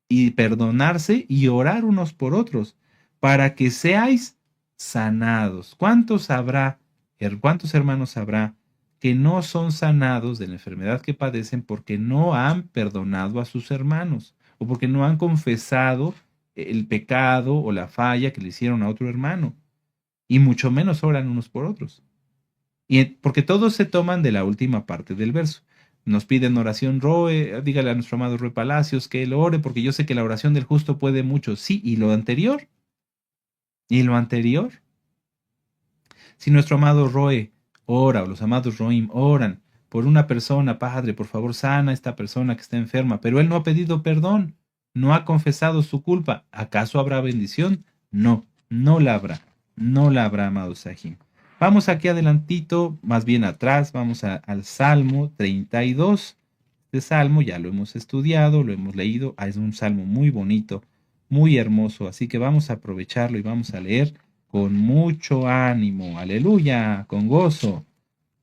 y perdonarse y orar unos por otros para que seáis sanados. ¿Cuántos habrá ¿Cuántos hermanos habrá que no son sanados de la enfermedad que padecen porque no han perdonado a sus hermanos o porque no han confesado el pecado o la falla que le hicieron a otro hermano? Y mucho menos oran unos por otros. Porque todos se toman de la última parte del verso. Nos piden oración, Roe, dígale a nuestro amado Roe Palacios que él ore, porque yo sé que la oración del justo puede mucho. Sí, ¿y lo anterior? ¿Y lo anterior? Si nuestro amado Roe ora, o los amados Roim oran por una persona, Padre, por favor, sana a esta persona que está enferma, pero él no ha pedido perdón, no ha confesado su culpa, ¿acaso habrá bendición? No, no la habrá, no la habrá, amado Sahim. Vamos aquí adelantito, más bien atrás, vamos al Salmo 32. Este salmo ya lo hemos estudiado, lo hemos leído, es un salmo muy bonito, muy hermoso, así que vamos a aprovecharlo y vamos a leer con mucho ánimo, aleluya, con gozo.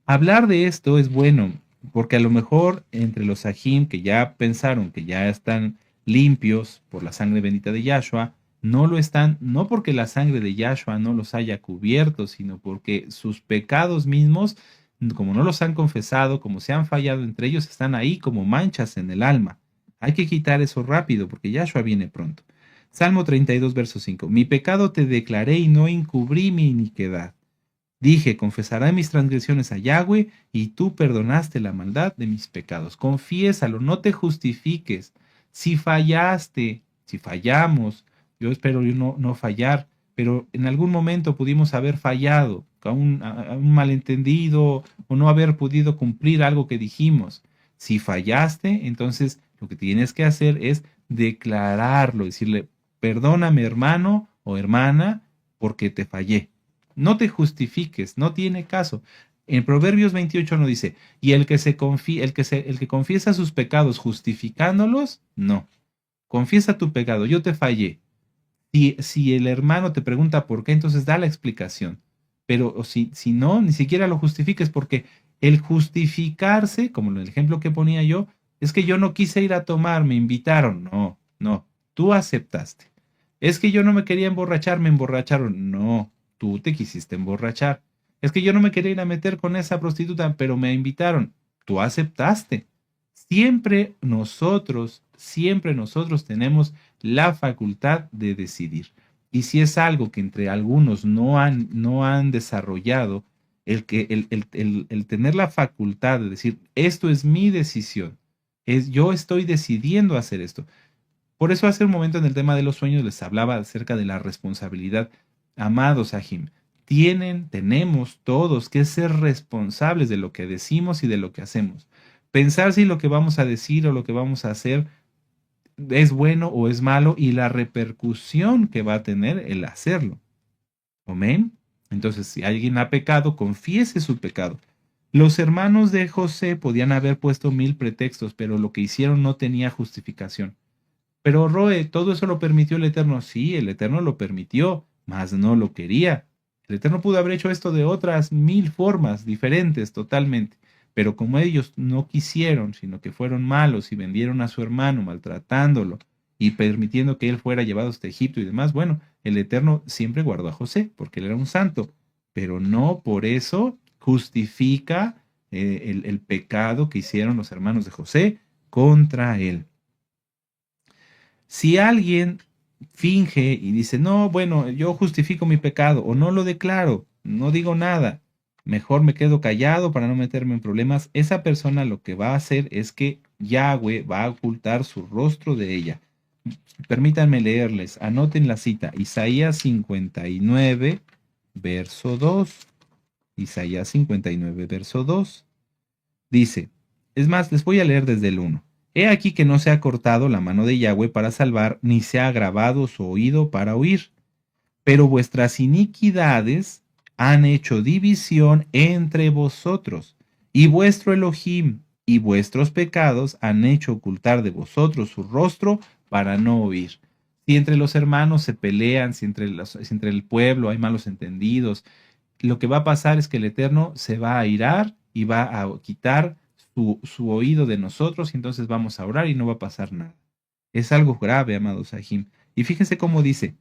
Hablar de esto es bueno, porque a lo mejor entre los ajim que ya pensaron que ya están limpios por la sangre bendita de Yahshua, no lo están, no porque la sangre de Yahshua no los haya cubierto, sino porque sus pecados mismos, como no los han confesado, como se han fallado entre ellos, están ahí como manchas en el alma. Hay que quitar eso rápido, porque Yahshua viene pronto. Salmo 32, verso 5. Mi pecado te declaré y no encubrí mi iniquidad. Dije, confesaré mis transgresiones a Yahweh, y tú perdonaste la maldad de mis pecados. Confiésalo, no te justifiques. Si fallaste, si fallamos, yo espero yo no fallar, pero en algún momento pudimos haber fallado, a un malentendido, o no haber podido cumplir algo que dijimos. Si fallaste, entonces lo que tienes que hacer es declararlo, decirle, perdóname hermano o hermana, porque te fallé. No te justifiques, no tiene caso. En Proverbios 28 no dice, y el que confiesa sus pecados justificándolos, no. Confiesa tu pecado, yo te fallé. Si el hermano te pregunta por qué, entonces da la explicación. Pero si no, ni siquiera lo justifiques, porque el justificarse, como en el ejemplo que ponía yo, es que yo no quise ir a tomar, me invitaron. No, no, tú aceptaste. Es que yo no me quería emborrachar, me emborracharon. No, tú te quisiste emborrachar. Es que yo no me quería ir a meter con esa prostituta, pero me invitaron. Tú aceptaste. Siempre nosotros tenemos la facultad de decidir. Y si es algo que entre algunos no han desarrollado, el tener la facultad de decir, esto es mi decisión, yo estoy decidiendo hacer esto. Por eso hace un momento en el tema de los sueños les hablaba acerca de la responsabilidad. Amados Ajim, tenemos todos que ser responsables de lo que decimos y de lo que hacemos. Pensar si lo que vamos a decir o lo que vamos a hacer es bueno o es malo y la repercusión que va a tener el hacerlo. Amén. Entonces, si alguien ha pecado, confiese su pecado. Los hermanos de José podían haber puesto 1000 pretextos, pero lo que hicieron no tenía justificación. Pero Roe, todo eso lo permitió el Eterno. Sí, el Eterno lo permitió, mas no lo quería. El Eterno pudo haber hecho esto de otras 1000 formas diferentes totalmente. Pero como ellos no quisieron, sino que fueron malos y vendieron a su hermano maltratándolo y permitiendo que él fuera llevado hasta Egipto y demás, bueno, el Eterno siempre guardó a José porque él era un santo, pero no por eso justifica el pecado que hicieron los hermanos de José contra él. Si alguien finge y dice, no, bueno, yo justifico mi pecado o no lo declaro, no digo nada, mejor me quedo callado para no meterme en problemas, esa persona lo que va a hacer es que Yahweh va a ocultar su rostro de ella. Permítanme leerles, anoten la cita, Isaías 59, verso 2. Isaías 59, verso 2. Dice, es más, les voy a leer desde el 1. He aquí que no se ha cortado la mano de Yahweh para salvar, ni se ha agravado su oído para oír. Pero vuestras iniquidades han hecho división entre vosotros, y vuestro Elohim y vuestros pecados han hecho ocultar de vosotros su rostro para no oír. Si entre los hermanos se pelean, si entre el pueblo hay malos entendidos, lo que va a pasar es que el Eterno se va a airar y va a quitar su oído de nosotros y entonces vamos a orar y no va a pasar nada. Es algo grave, amados Sahim. Y fíjense cómo dice,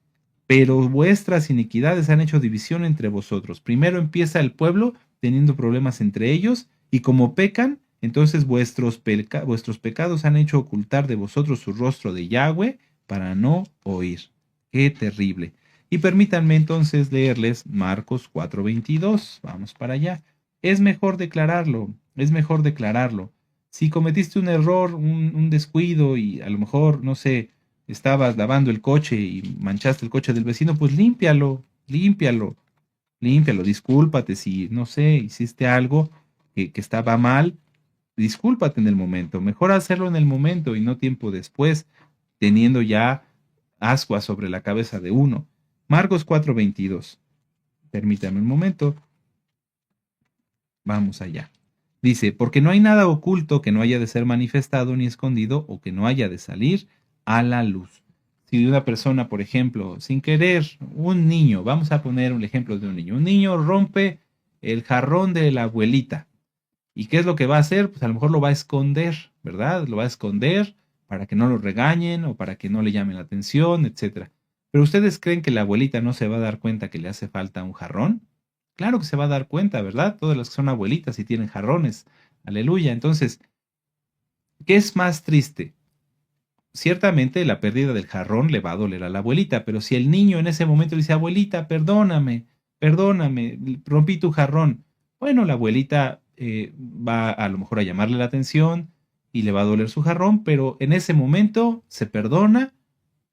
pero vuestras iniquidades han hecho división entre vosotros. Primero empieza el pueblo teniendo problemas entre ellos, y como pecan, entonces vuestros pecados han hecho ocultar de vosotros su rostro de Yahweh para no oír. Qué terrible. Y permítanme entonces leerles Marcos 4:22. Vamos para allá. Es mejor declararlo, es mejor declararlo. Si cometiste un error, un descuido y a lo mejor, no sé, estabas lavando el coche y manchaste el coche del vecino, pues límpialo, límpialo, límpialo, discúlpate si, no sé, hiciste algo que estaba mal, discúlpate en el momento. Mejor hacerlo en el momento y no tiempo después, teniendo ya ascuas sobre la cabeza de uno. Marcos 4:22. Permítame un momento. Vamos allá. Dice, porque no hay nada oculto que no haya de ser manifestado ni escondido o que no haya de salir a la luz. Si una persona, por ejemplo, sin querer, un niño, vamos a poner un ejemplo de un niño rompe el jarrón de la abuelita. ¿Y qué es lo que va a hacer? Pues a lo mejor lo va a esconder, ¿verdad? Lo va a esconder para que no lo regañen o para que no le llamen la atención, etcétera. Pero ¿ustedes creen que la abuelita no se va a dar cuenta que le hace falta un jarrón? Claro que se va a dar cuenta, ¿verdad? Todas las que son abuelitas y tienen jarrones. Aleluya. Entonces, ¿qué es más triste? Ciertamente la pérdida del jarrón le va a doler a la abuelita, pero si el niño en ese momento dice, abuelita, perdóname, perdóname, rompí tu jarrón, bueno, la abuelita va a lo mejor a llamarle la atención y le va a doler su jarrón, pero en ese momento se perdona,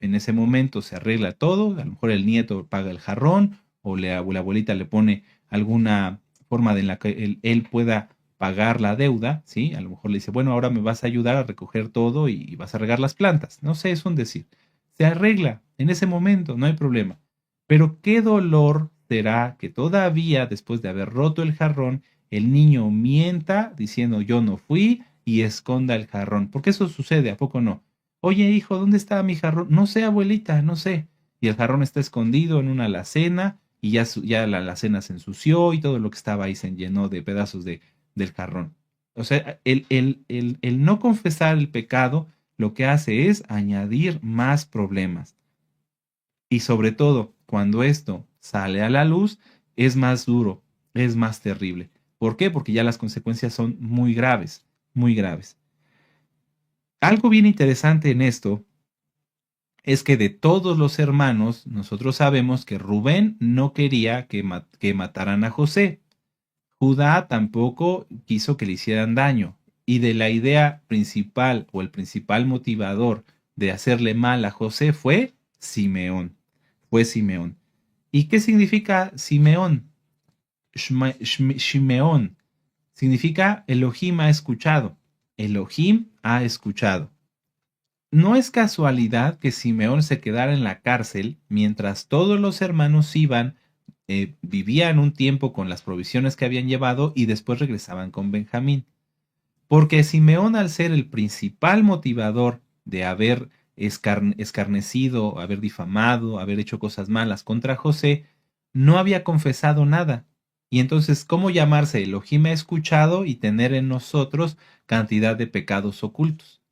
en ese momento se arregla todo, a lo mejor el nieto paga el jarrón o la abuelita le pone alguna forma de en la que él pueda pagar la deuda, ¿sí? A lo mejor le dice, bueno, ahora me vas a ayudar a recoger todo y vas a regar las plantas. No sé, es un decir. Se arregla en ese momento, no hay problema. Pero qué dolor será que todavía, después de haber roto el jarrón, el niño mienta diciendo yo no fui y esconda el jarrón. Porque eso sucede, ¿a poco no? Oye, hijo, ¿dónde está mi jarrón? No sé, abuelita, no sé. Y el jarrón está escondido en una alacena y ya la alacena se ensució y todo lo que estaba ahí se llenó de pedazos del jarrón. O sea, el no confesar el pecado lo que hace es añadir más problemas. Y sobre todo, cuando esto sale a la luz, es más duro, es más terrible. ¿Por qué? Porque ya las consecuencias son muy graves, muy graves. Algo bien interesante en esto es que de todos los hermanos, nosotros sabemos que Rubén no quería que mataran a José. Judá tampoco quiso que le hicieran daño, y de la idea principal o el principal motivador de hacerle mal a José fue Simeón. Fue Simeón. ¿Y qué significa Simeón? Shimeón. Significa Elohim ha escuchado. Elohim ha escuchado. No es casualidad que Simeón se quedara en la cárcel mientras todos los hermanos iban, vivían un tiempo con las provisiones que habían llevado y después regresaban con Benjamín. Porque Simeón, al ser el principal motivador de haber escarnecido, haber difamado, haber hecho cosas malas contra José, no había confesado nada. Y entonces, ¿cómo llamarse Elohim ha escuchado y tener en nosotros cantidad de pecados ocultos?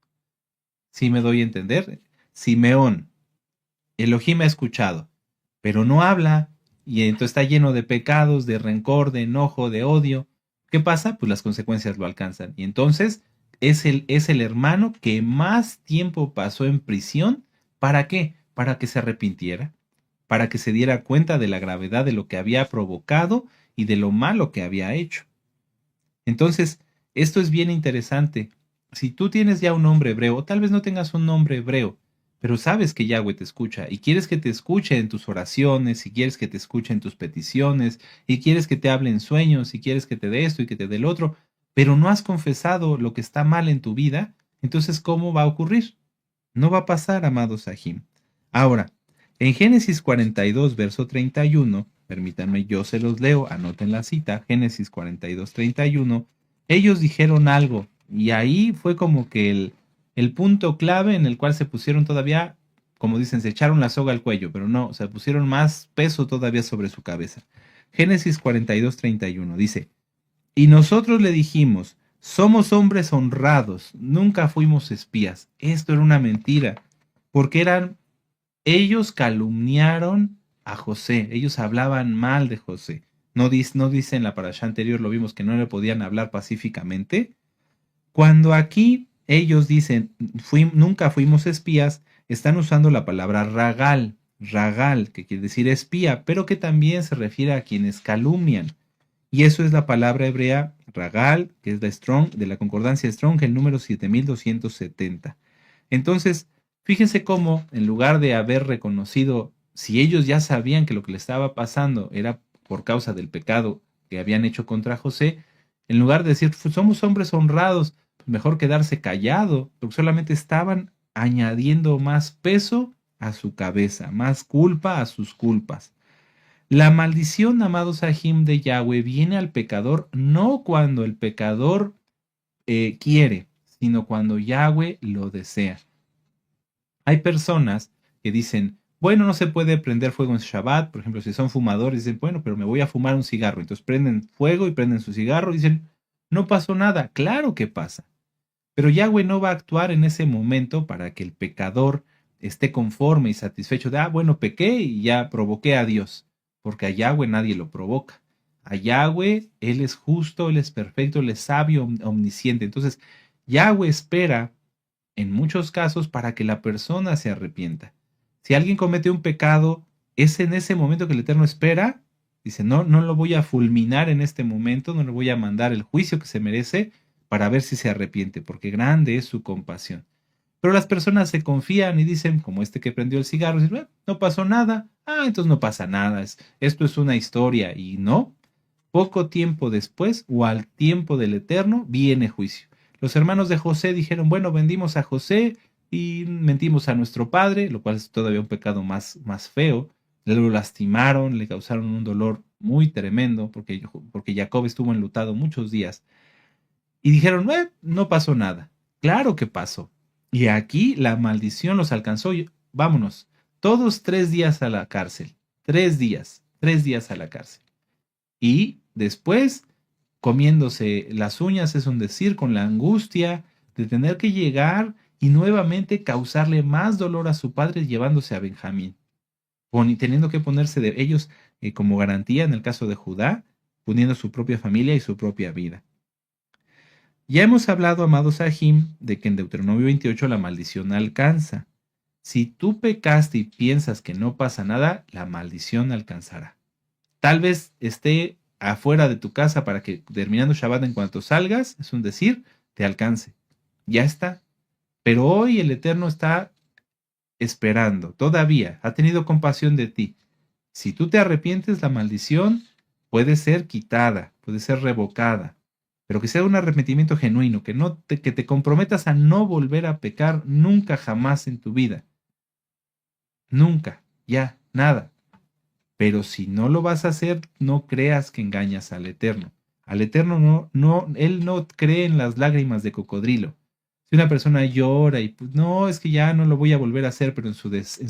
¿Sí me doy a entender? Simeón, Elohim ha escuchado, pero no habla, y entonces está lleno de pecados, de rencor, de enojo, de odio. ¿Qué pasa? Pues las consecuencias lo alcanzan. Y entonces es el hermano que más tiempo pasó en prisión. ¿Para qué? Para que se arrepintiera, para que se diera cuenta de la gravedad de lo que había provocado y de lo malo que había hecho. Entonces, esto es bien interesante. Si tú tienes ya un nombre hebreo, o tal vez no tengas un nombre hebreo, pero sabes que Yahweh te escucha y quieres que te escuche en tus oraciones, y quieres que te escuche en tus peticiones, y quieres que te hable en sueños, y quieres que te dé esto y que te dé el otro, pero no has confesado lo que está mal en tu vida, entonces ¿cómo va a ocurrir? No va a pasar, amado Sahim. Ahora, en Génesis 42, verso 31, permítanme, yo se los leo, anoten la cita, Génesis 42, 31, ellos dijeron algo, y ahí fue como que el punto clave en el cual se pusieron todavía, como dicen, se echaron la soga al cuello, pero no, se pusieron más peso todavía sobre su cabeza. Génesis 42, 31 dice, y nosotros le dijimos, somos hombres honrados, nunca fuimos espías. Esto era una mentira, porque eran ellos calumniaron a José, ellos hablaban mal de José. No dice en la parashá anterior, lo vimos que no le podían hablar pacíficamente. Cuando aquí ellos dicen, nunca fuimos espías, están usando la palabra ragal, que quiere decir espía, pero que también se refiere a quienes calumnian. Y eso es la palabra hebrea ragal, que es de la concordancia Strong, el número 7270. Entonces, fíjense cómo, en lugar de haber reconocido, si ellos ya sabían que lo que le estaba pasando era por causa del pecado que habían hecho contra José, en lugar de decir, somos hombres honrados, pues mejor quedarse callado, porque solamente estaban añadiendo más peso a su cabeza, más culpa a sus culpas. La maldición, amados Sahim, de Yahweh viene al pecador no cuando el pecador quiere, sino cuando Yahweh lo desea. Hay personas que dicen, bueno, no se puede prender fuego en Shabbat, por ejemplo, si son fumadores, dicen, bueno, pero me voy a fumar un cigarro. Entonces prenden fuego y prenden su cigarro y dicen, no pasó nada. Claro que pasa. Pero Yahweh no va a actuar en ese momento para que el pecador esté conforme y satisfecho de, bueno, pequé y ya provoqué a Dios, porque a Yahweh nadie lo provoca. A Yahweh, Él es justo, Él es perfecto, Él es sabio, omnisciente. Entonces, Yahweh espera en muchos casos para que la persona se arrepienta. Si alguien comete un pecado, es en ese momento que el Eterno espera, dice, no, no lo voy a fulminar en este momento, no le voy a mandar el juicio que se merece para ver si se arrepiente, porque grande es su compasión. Pero las personas se confían y dicen, como este que prendió el cigarro, dicen, no pasó nada, entonces no pasa nada, esto es una historia, y no, poco tiempo después o al tiempo del Eterno viene juicio. Los hermanos de José dijeron, bueno, vendimos a José y mentimos a nuestro padre, lo cual es todavía un pecado más feo. Lo lastimaron, le causaron un dolor muy tremendo porque Jacob estuvo enlutado muchos días. Y dijeron, no pasó nada. Claro que pasó. Y aquí la maldición los alcanzó. Vámonos, todos 3 días a la cárcel. 3 días a la cárcel. Y después comiéndose las uñas, es un decir, con la angustia de tener que llegar y nuevamente causarle más dolor a su padre llevándose a Benjamín, teniendo que ponerse de ellos como garantía en el caso de Judá, poniendo su propia familia y su propia vida. Ya hemos hablado, amados Sahim, de que en Deuteronomio 28 la maldición alcanza. Si tú pecaste y piensas que no pasa nada, la maldición alcanzará. Tal vez esté afuera de tu casa para que terminando Shabbat en cuanto salgas, es un decir, te alcance. Ya está. Pero hoy el Eterno está esperando, todavía, ha tenido compasión de ti. Si tú te arrepientes, la maldición puede ser quitada, puede ser revocada, pero que sea un arrepentimiento genuino, que te comprometas a no volver a pecar nunca jamás en tu vida. Nunca, ya, nada. Pero si no lo vas a hacer, no creas que engañas al Eterno. Al Eterno Él no cree en las lágrimas de cocodrilo. Si una persona llora y pues, no, es que ya no lo voy a volver a hacer, pero en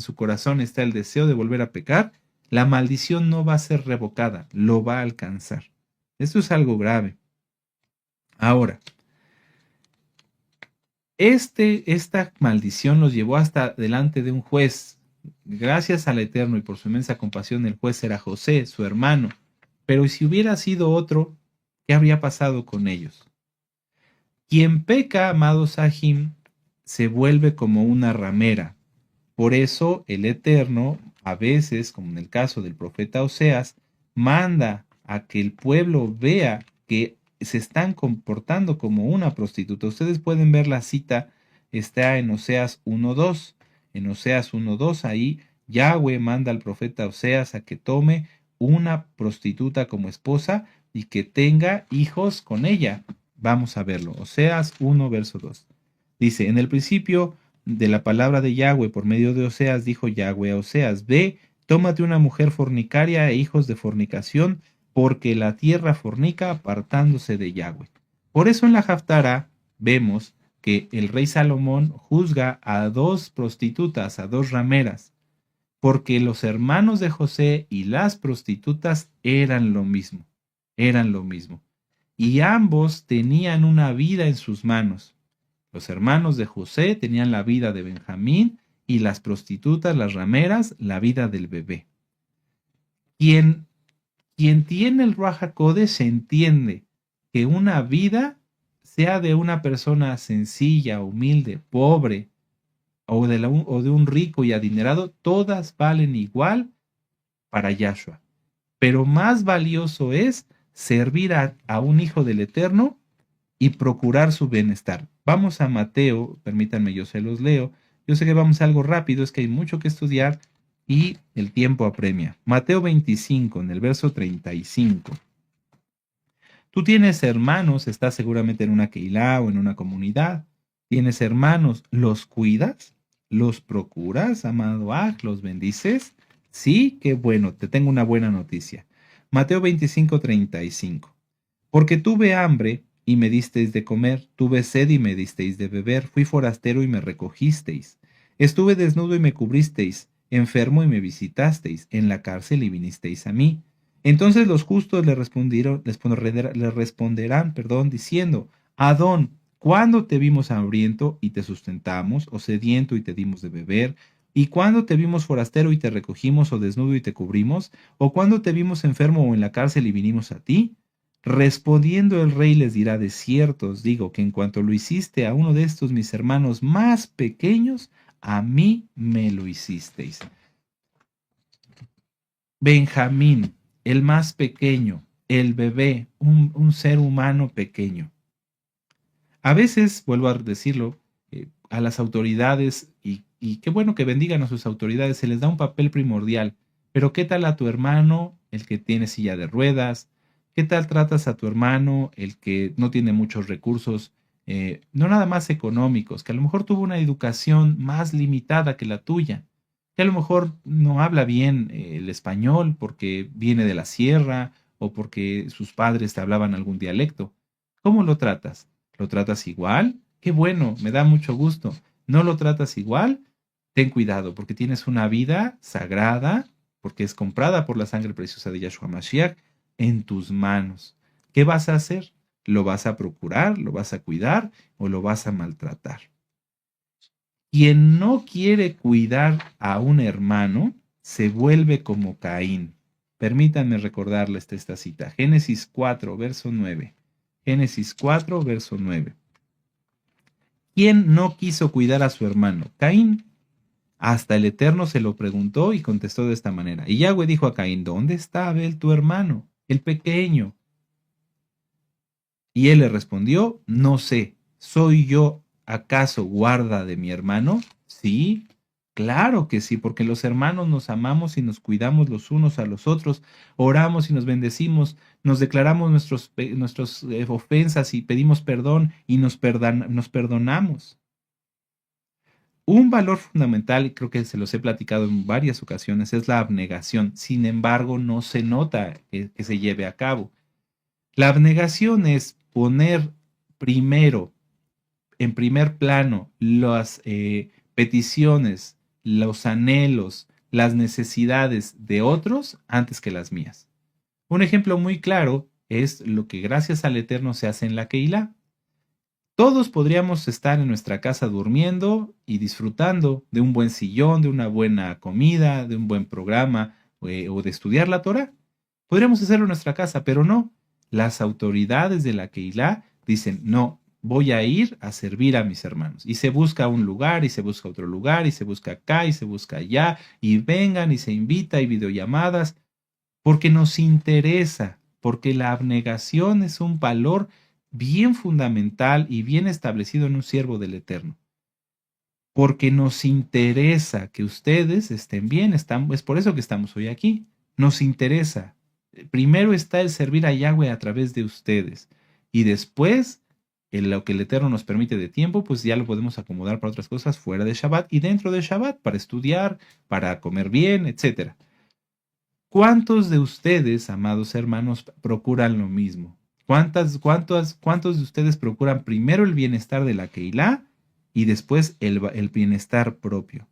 su corazón está el deseo de volver a pecar, la maldición no va a ser revocada, lo va a alcanzar. Esto es algo grave. Ahora, esta maldición los llevó hasta delante de un juez. Gracias al Eterno y por su inmensa compasión, el juez era José, su hermano. Pero si hubiera sido otro, ¿qué habría pasado con ellos? Quien peca, amado Sahim, se vuelve como una ramera. Por eso el Eterno, a veces, como en el caso del profeta Oseas, manda a que el pueblo vea que se están comportando como una prostituta. Ustedes pueden ver la cita, está en Oseas 1:2. En Oseas 1:2, ahí Yahweh manda al profeta Oseas a que tome una prostituta como esposa y que tenga hijos con ella. Vamos a verlo. Oseas 1, verso 2. Dice, en el principio de la palabra de Yahweh por medio de Oseas, dijo Yahweh a Oseas, ve, tómate una mujer fornicaria e hijos de fornicación, porque la tierra fornica apartándose de Yahweh. Por eso en la Haftará vemos que el rey Salomón juzga a 2 prostitutas, a 2 rameras, porque los hermanos de José y las prostitutas eran lo mismo, eran lo mismo. Y ambos tenían una vida en sus manos. Los hermanos de José tenían la vida de Benjamín y las prostitutas, las rameras, la vida del bebé. Quien, quien tiene el Ruach HaKodesh entiende que una vida, sea de una persona sencilla, humilde, pobre, o de un rico y adinerado, todas valen igual para Yahshua. Pero más valioso es servir a un hijo del Eterno y procurar su bienestar. Vamos a Mateo, permítanme, yo se los leo. Yo sé que vamos a algo rápido, es que hay mucho que estudiar y el tiempo apremia. Mateo 25, en el verso 35. Tú tienes hermanos, estás seguramente en una Keilah o en una comunidad. Tienes hermanos, ¿los cuidas? ¿Los procuras, amado Aj? ¿Los bendices? Sí, qué bueno, te tengo una buena noticia. Mateo 25, 35. Porque tuve hambre y me disteis de comer, tuve sed y me disteis de beber, fui forastero y me recogisteis. Estuve desnudo y me cubristeis, enfermo y me visitasteis, en la cárcel y vinisteis a mí. Entonces los justos le responderán, diciendo: Adón, ¿cuándo te vimos hambriento y te sustentamos, o sediento y te dimos de beber? ¿Y cuándo te vimos forastero y te recogimos, o desnudo y te cubrimos? ¿O cuándo te vimos enfermo o en la cárcel y vinimos a ti? Respondiendo el rey les dirá: de cierto os digo que en cuanto lo hiciste a uno de estos mis hermanos más pequeños, a mí me lo hicisteis. Benjamín, el más pequeño, el bebé, un ser humano pequeño. A veces, vuelvo a decirlo, a las autoridades, y qué bueno que bendigan a sus autoridades, se les da un papel primordial. Pero ¿qué tal a tu hermano, el que tiene silla de ruedas? ¿Qué tal tratas a tu hermano, el que no tiene muchos recursos, no nada más económicos, que a lo mejor tuvo una educación más limitada que la tuya, que a lo mejor no habla bien el español porque viene de la sierra o porque sus padres te hablaban algún dialecto? ¿Cómo lo tratas? ¿Lo tratas igual? Qué bueno, me da mucho gusto. ¿No lo tratas igual? Ten cuidado, porque tienes una vida sagrada, porque es comprada por la sangre preciosa de Yahshua Mashiach, en tus manos. ¿Qué vas a hacer? ¿Lo vas a procurar, lo vas a cuidar o lo vas a maltratar? Quien no quiere cuidar a un hermano se vuelve como Caín. Permítanme recordarles esta cita. Génesis 4, verso 9. Génesis 4, verso 9. ¿Quién no quiso cuidar a su hermano? Caín. Hasta el Eterno se lo preguntó y contestó de esta manera. Y Yahweh dijo a Caín: ¿dónde está Abel tu hermano, el pequeño? Y él le respondió: no sé, ¿soy yo acaso guarda de mi hermano? Sí, claro que sí, porque los hermanos nos amamos y nos cuidamos los unos a los otros, oramos y nos bendecimos, nos declaramos nuestras ofensas y pedimos perdón y nos perdonamos. Un valor fundamental, y creo que se los he platicado en varias ocasiones, es la abnegación. Sin embargo, no se nota que se lleve a cabo. La abnegación es poner primero, en primer plano, las peticiones, los anhelos, las necesidades de otros antes que las mías. Un ejemplo muy claro es lo que gracias al Eterno se hace en la Keilah. Todos podríamos estar en nuestra casa durmiendo y disfrutando de un buen sillón, de una buena comida, de un buen programa o de estudiar la Torah. Podríamos hacerlo en nuestra casa, pero no. Las autoridades de la Keilah dicen: no, voy a ir a servir a mis hermanos. Y se busca un lugar, y se busca otro lugar, y se busca acá, y se busca allá, y vengan, y se invita, y videollamadas, porque nos interesa, porque la abnegación es un valor bien fundamental y bien establecido en un siervo del Eterno. Porque nos interesa que ustedes estén bien, es por eso que estamos hoy aquí. Nos interesa. Primero está el servir a Yahweh a través de ustedes. Y después, en lo que el Eterno nos permite de tiempo, pues ya lo podemos acomodar para otras cosas fuera de Shabbat y dentro de Shabbat, para estudiar, para comer bien, etc. ¿Cuántos de ustedes, amados hermanos, procuran lo mismo? ¿Cuántos de ustedes procuran primero el bienestar de la Keilah y después el bienestar propio?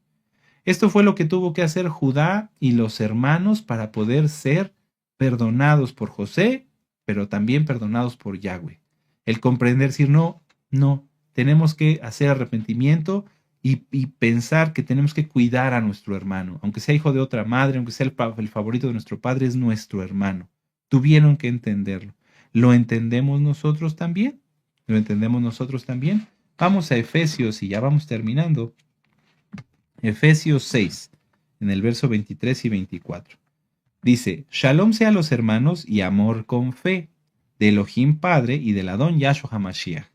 Esto fue lo que tuvo que hacer Judá y los hermanos para poder ser perdonados por José, pero también perdonados por Yahweh. El comprender, decir: no, no, tenemos que hacer arrepentimiento y pensar que tenemos que cuidar a nuestro hermano, aunque sea hijo de otra madre, aunque sea el favorito de nuestro padre, es nuestro hermano. Tuvieron que entenderlo. ¿Lo entendemos nosotros también? ¿Lo entendemos nosotros también? Vamos a Efesios y ya vamos terminando. Efesios 6, en el verso 23 y 24. Dice, Shalom sea a los hermanos y amor con fe, de Elohim Padre y del Adón Yahshua HaMashiach.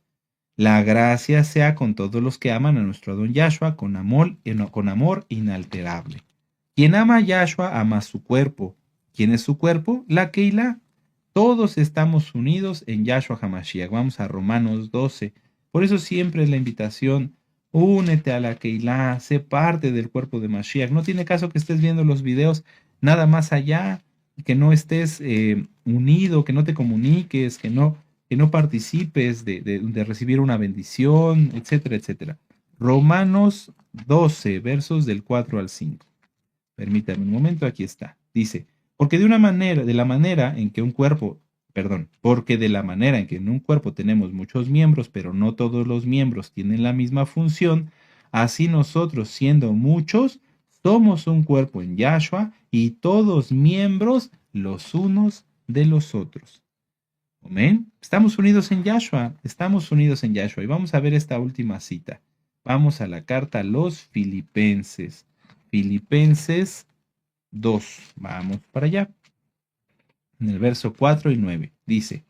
La gracia sea con todos los que aman a nuestro Adón Yahshua con amor inalterable. Quien ama a Yahshua ama su cuerpo. ¿Quién es su cuerpo? La Keilah. Todos estamos unidos en Yahshua HaMashiach. Vamos a Romanos 12. Por eso siempre es la invitación, únete a la Keilah, sé parte del cuerpo de Mashiach. No tiene caso que estés viendo los videos nada más allá, que no estés unido, que no te comuniques, que no participes de recibir una bendición, etcétera, etcétera. Romanos 12, versos del 4 al 5. Permítame un momento, aquí está. Dice, porque de la manera en que un cuerpo, porque de la manera en que en un cuerpo tenemos muchos miembros, pero no todos los miembros tienen la misma función, así nosotros, siendo muchos, somos un cuerpo en Yahshua y todos miembros los unos de los otros. Amén. Estamos unidos en Yahshua, estamos unidos en Yahshua. Y vamos a ver esta última cita. Vamos a la carta a los Filipenses. Filipenses 2. Vamos para allá. En el verso 4 y 9. Dice.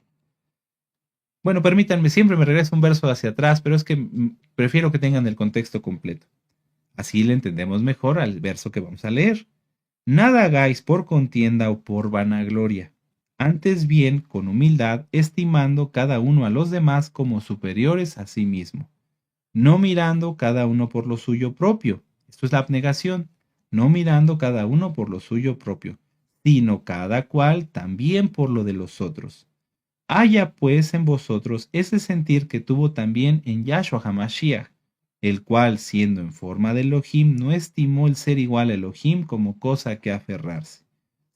Bueno, permítanme, siempre me regreso un verso hacia atrás, pero es que prefiero que tengan el contexto completo. Así le entendemos mejor al verso que vamos a leer. Nada hagáis por contienda o por vanagloria. Antes bien, con humildad, estimando cada uno a los demás como superiores a sí mismo, no mirando cada uno por lo suyo propio. Esto es la abnegación. No mirando cada uno por lo suyo propio, sino cada cual también por lo de los otros. Haya pues en vosotros ese sentir que tuvo también en Yahshua HaMashiach, el cual, siendo en forma de Elohim, no estimó el ser igual a Elohim como cosa que aferrarse,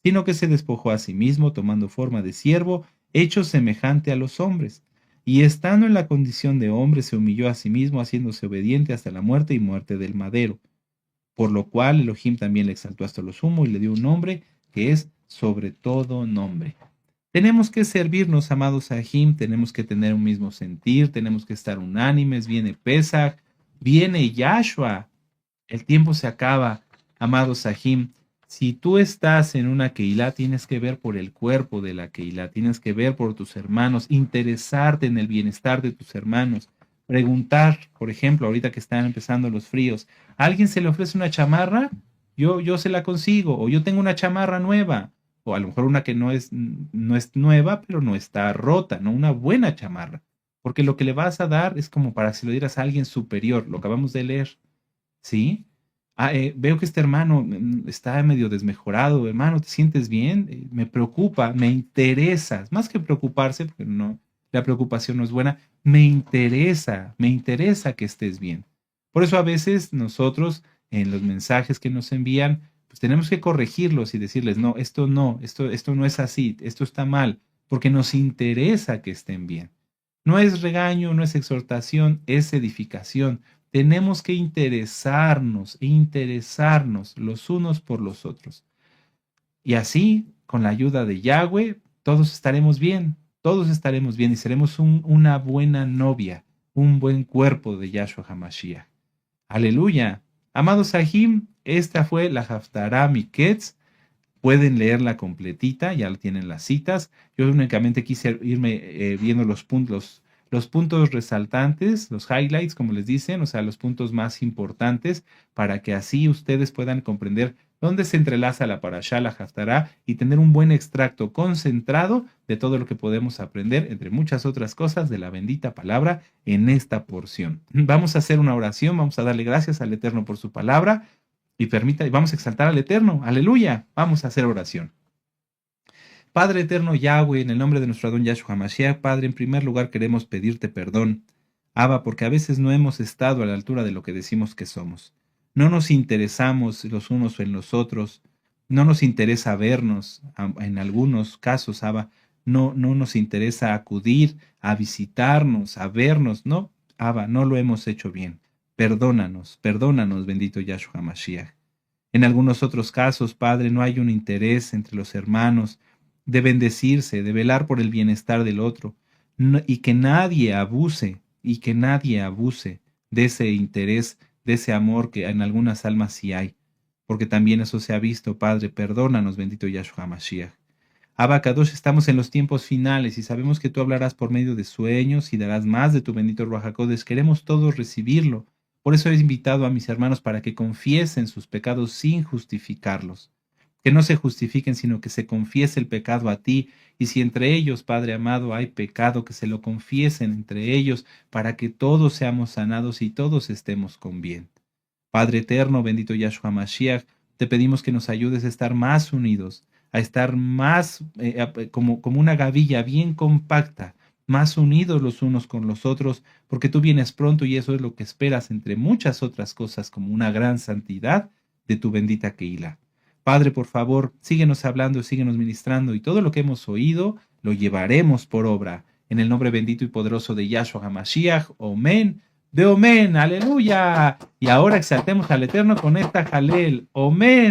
sino que se despojó a sí mismo, tomando forma de siervo, hecho semejante a los hombres, y estando en la condición de hombre, se humilló a sí mismo, haciéndose obediente hasta la muerte y muerte del madero. Por lo cual Elohim también le exaltó hasta lo sumo y le dio un nombre que es sobre todo nombre. Tenemos que servirnos, amados Sahim, tenemos que tener un mismo sentir, tenemos que estar unánimes, viene Pesach, viene Yahshua, el tiempo se acaba, amados Sahim. Si tú estás en una Keilah, tienes que ver por el cuerpo de la Keilah, tienes que ver por tus hermanos, interesarte en el bienestar de tus hermanos, preguntar, por ejemplo, ahorita que están empezando los fríos, ¿a alguien se le ofrece una chamarra? Yo se la consigo, o yo tengo una chamarra nueva, o a lo mejor una que no es nueva, pero no está rota, ¿no? Una buena chamarra, porque lo que le vas a dar es como para si lo dieras a alguien superior, lo acabamos de leer, ¿sí? Veo que este hermano está medio desmejorado, hermano, ¿te sientes bien? Me preocupa, me interesa, más que preocuparse, porque no, la preocupación no es buena, me interesa que estés bien. Por eso a veces nosotros en los mensajes que nos envían, pues tenemos que corregirlos y decirles, no, esto no es así, esto está mal, porque nos interesa que estén bien. No es regaño, no es exhortación, es edificación. Tenemos que interesarnos los unos por los otros. Y así, con la ayuda de Yahweh, todos estaremos bien y seremos una buena novia, un buen cuerpo de Yahshua HaMashiach. Aleluya. Amados Sahim, esta fue la Haftarah Miketz. Pueden leerla completita, ya tienen las citas. Yo únicamente quise irme viendo los puntos resaltantes, los highlights, como les dicen, o sea, los puntos más importantes, para que así ustedes puedan comprender dónde se entrelaza la parashá, la haftará, y tener un buen extracto concentrado de todo lo que podemos aprender, entre muchas otras cosas, de la bendita palabra en esta porción. Vamos a hacer una oración, vamos a darle gracias al Eterno por su palabra, y vamos a exaltar al Eterno. Aleluya. Vamos a hacer oración. Padre eterno Yahweh, en el nombre de nuestro Adón Yahshua HaMashiach, Padre, en primer lugar queremos pedirte perdón, Abba, porque a veces no hemos estado a la altura de lo que decimos que somos. No nos interesamos los unos en los otros, no nos interesa vernos, en algunos casos, Abba, no nos interesa acudir a visitarnos, a vernos, no, Abba, no lo hemos hecho bien. Perdónanos, perdónanos, bendito Yahshua Mashiach. En algunos otros casos, Padre, no hay un interés entre los hermanos de bendecirse, de velar por el bienestar del otro, y que nadie abuse de ese interés, de ese amor que en algunas almas sí hay, porque también eso se ha visto, Padre, perdónanos, bendito Yahshua Mashiach. Abacadosh, estamos en los tiempos finales y sabemos que tú hablarás por medio de sueños y darás más de tu bendito Ruach HaKodesh. Queremos todos recibirlo. Por eso he invitado a mis hermanos para que confiesen sus pecados sin justificarlos. Que no se justifiquen, sino que se confiese el pecado a ti. Y si entre ellos, Padre amado, hay pecado, que se lo confiesen entre ellos para que todos seamos sanados y todos estemos con bien. Padre eterno, bendito Yahshua Mashiach, te pedimos que nos ayudes a estar más unidos, a estar más como una gavilla bien compacta, más unidos los unos con los otros, porque tú vienes pronto y eso es lo que esperas entre muchas otras cosas, como una gran santidad de tu bendita Keilah. Padre, por favor, síguenos hablando, síguenos ministrando y todo lo que hemos oído lo llevaremos por obra. En el nombre bendito y poderoso de Yahshua HaMashiach, amén. De Omen, aleluya. Y ahora exaltemos al Eterno con esta Jalel. Omen.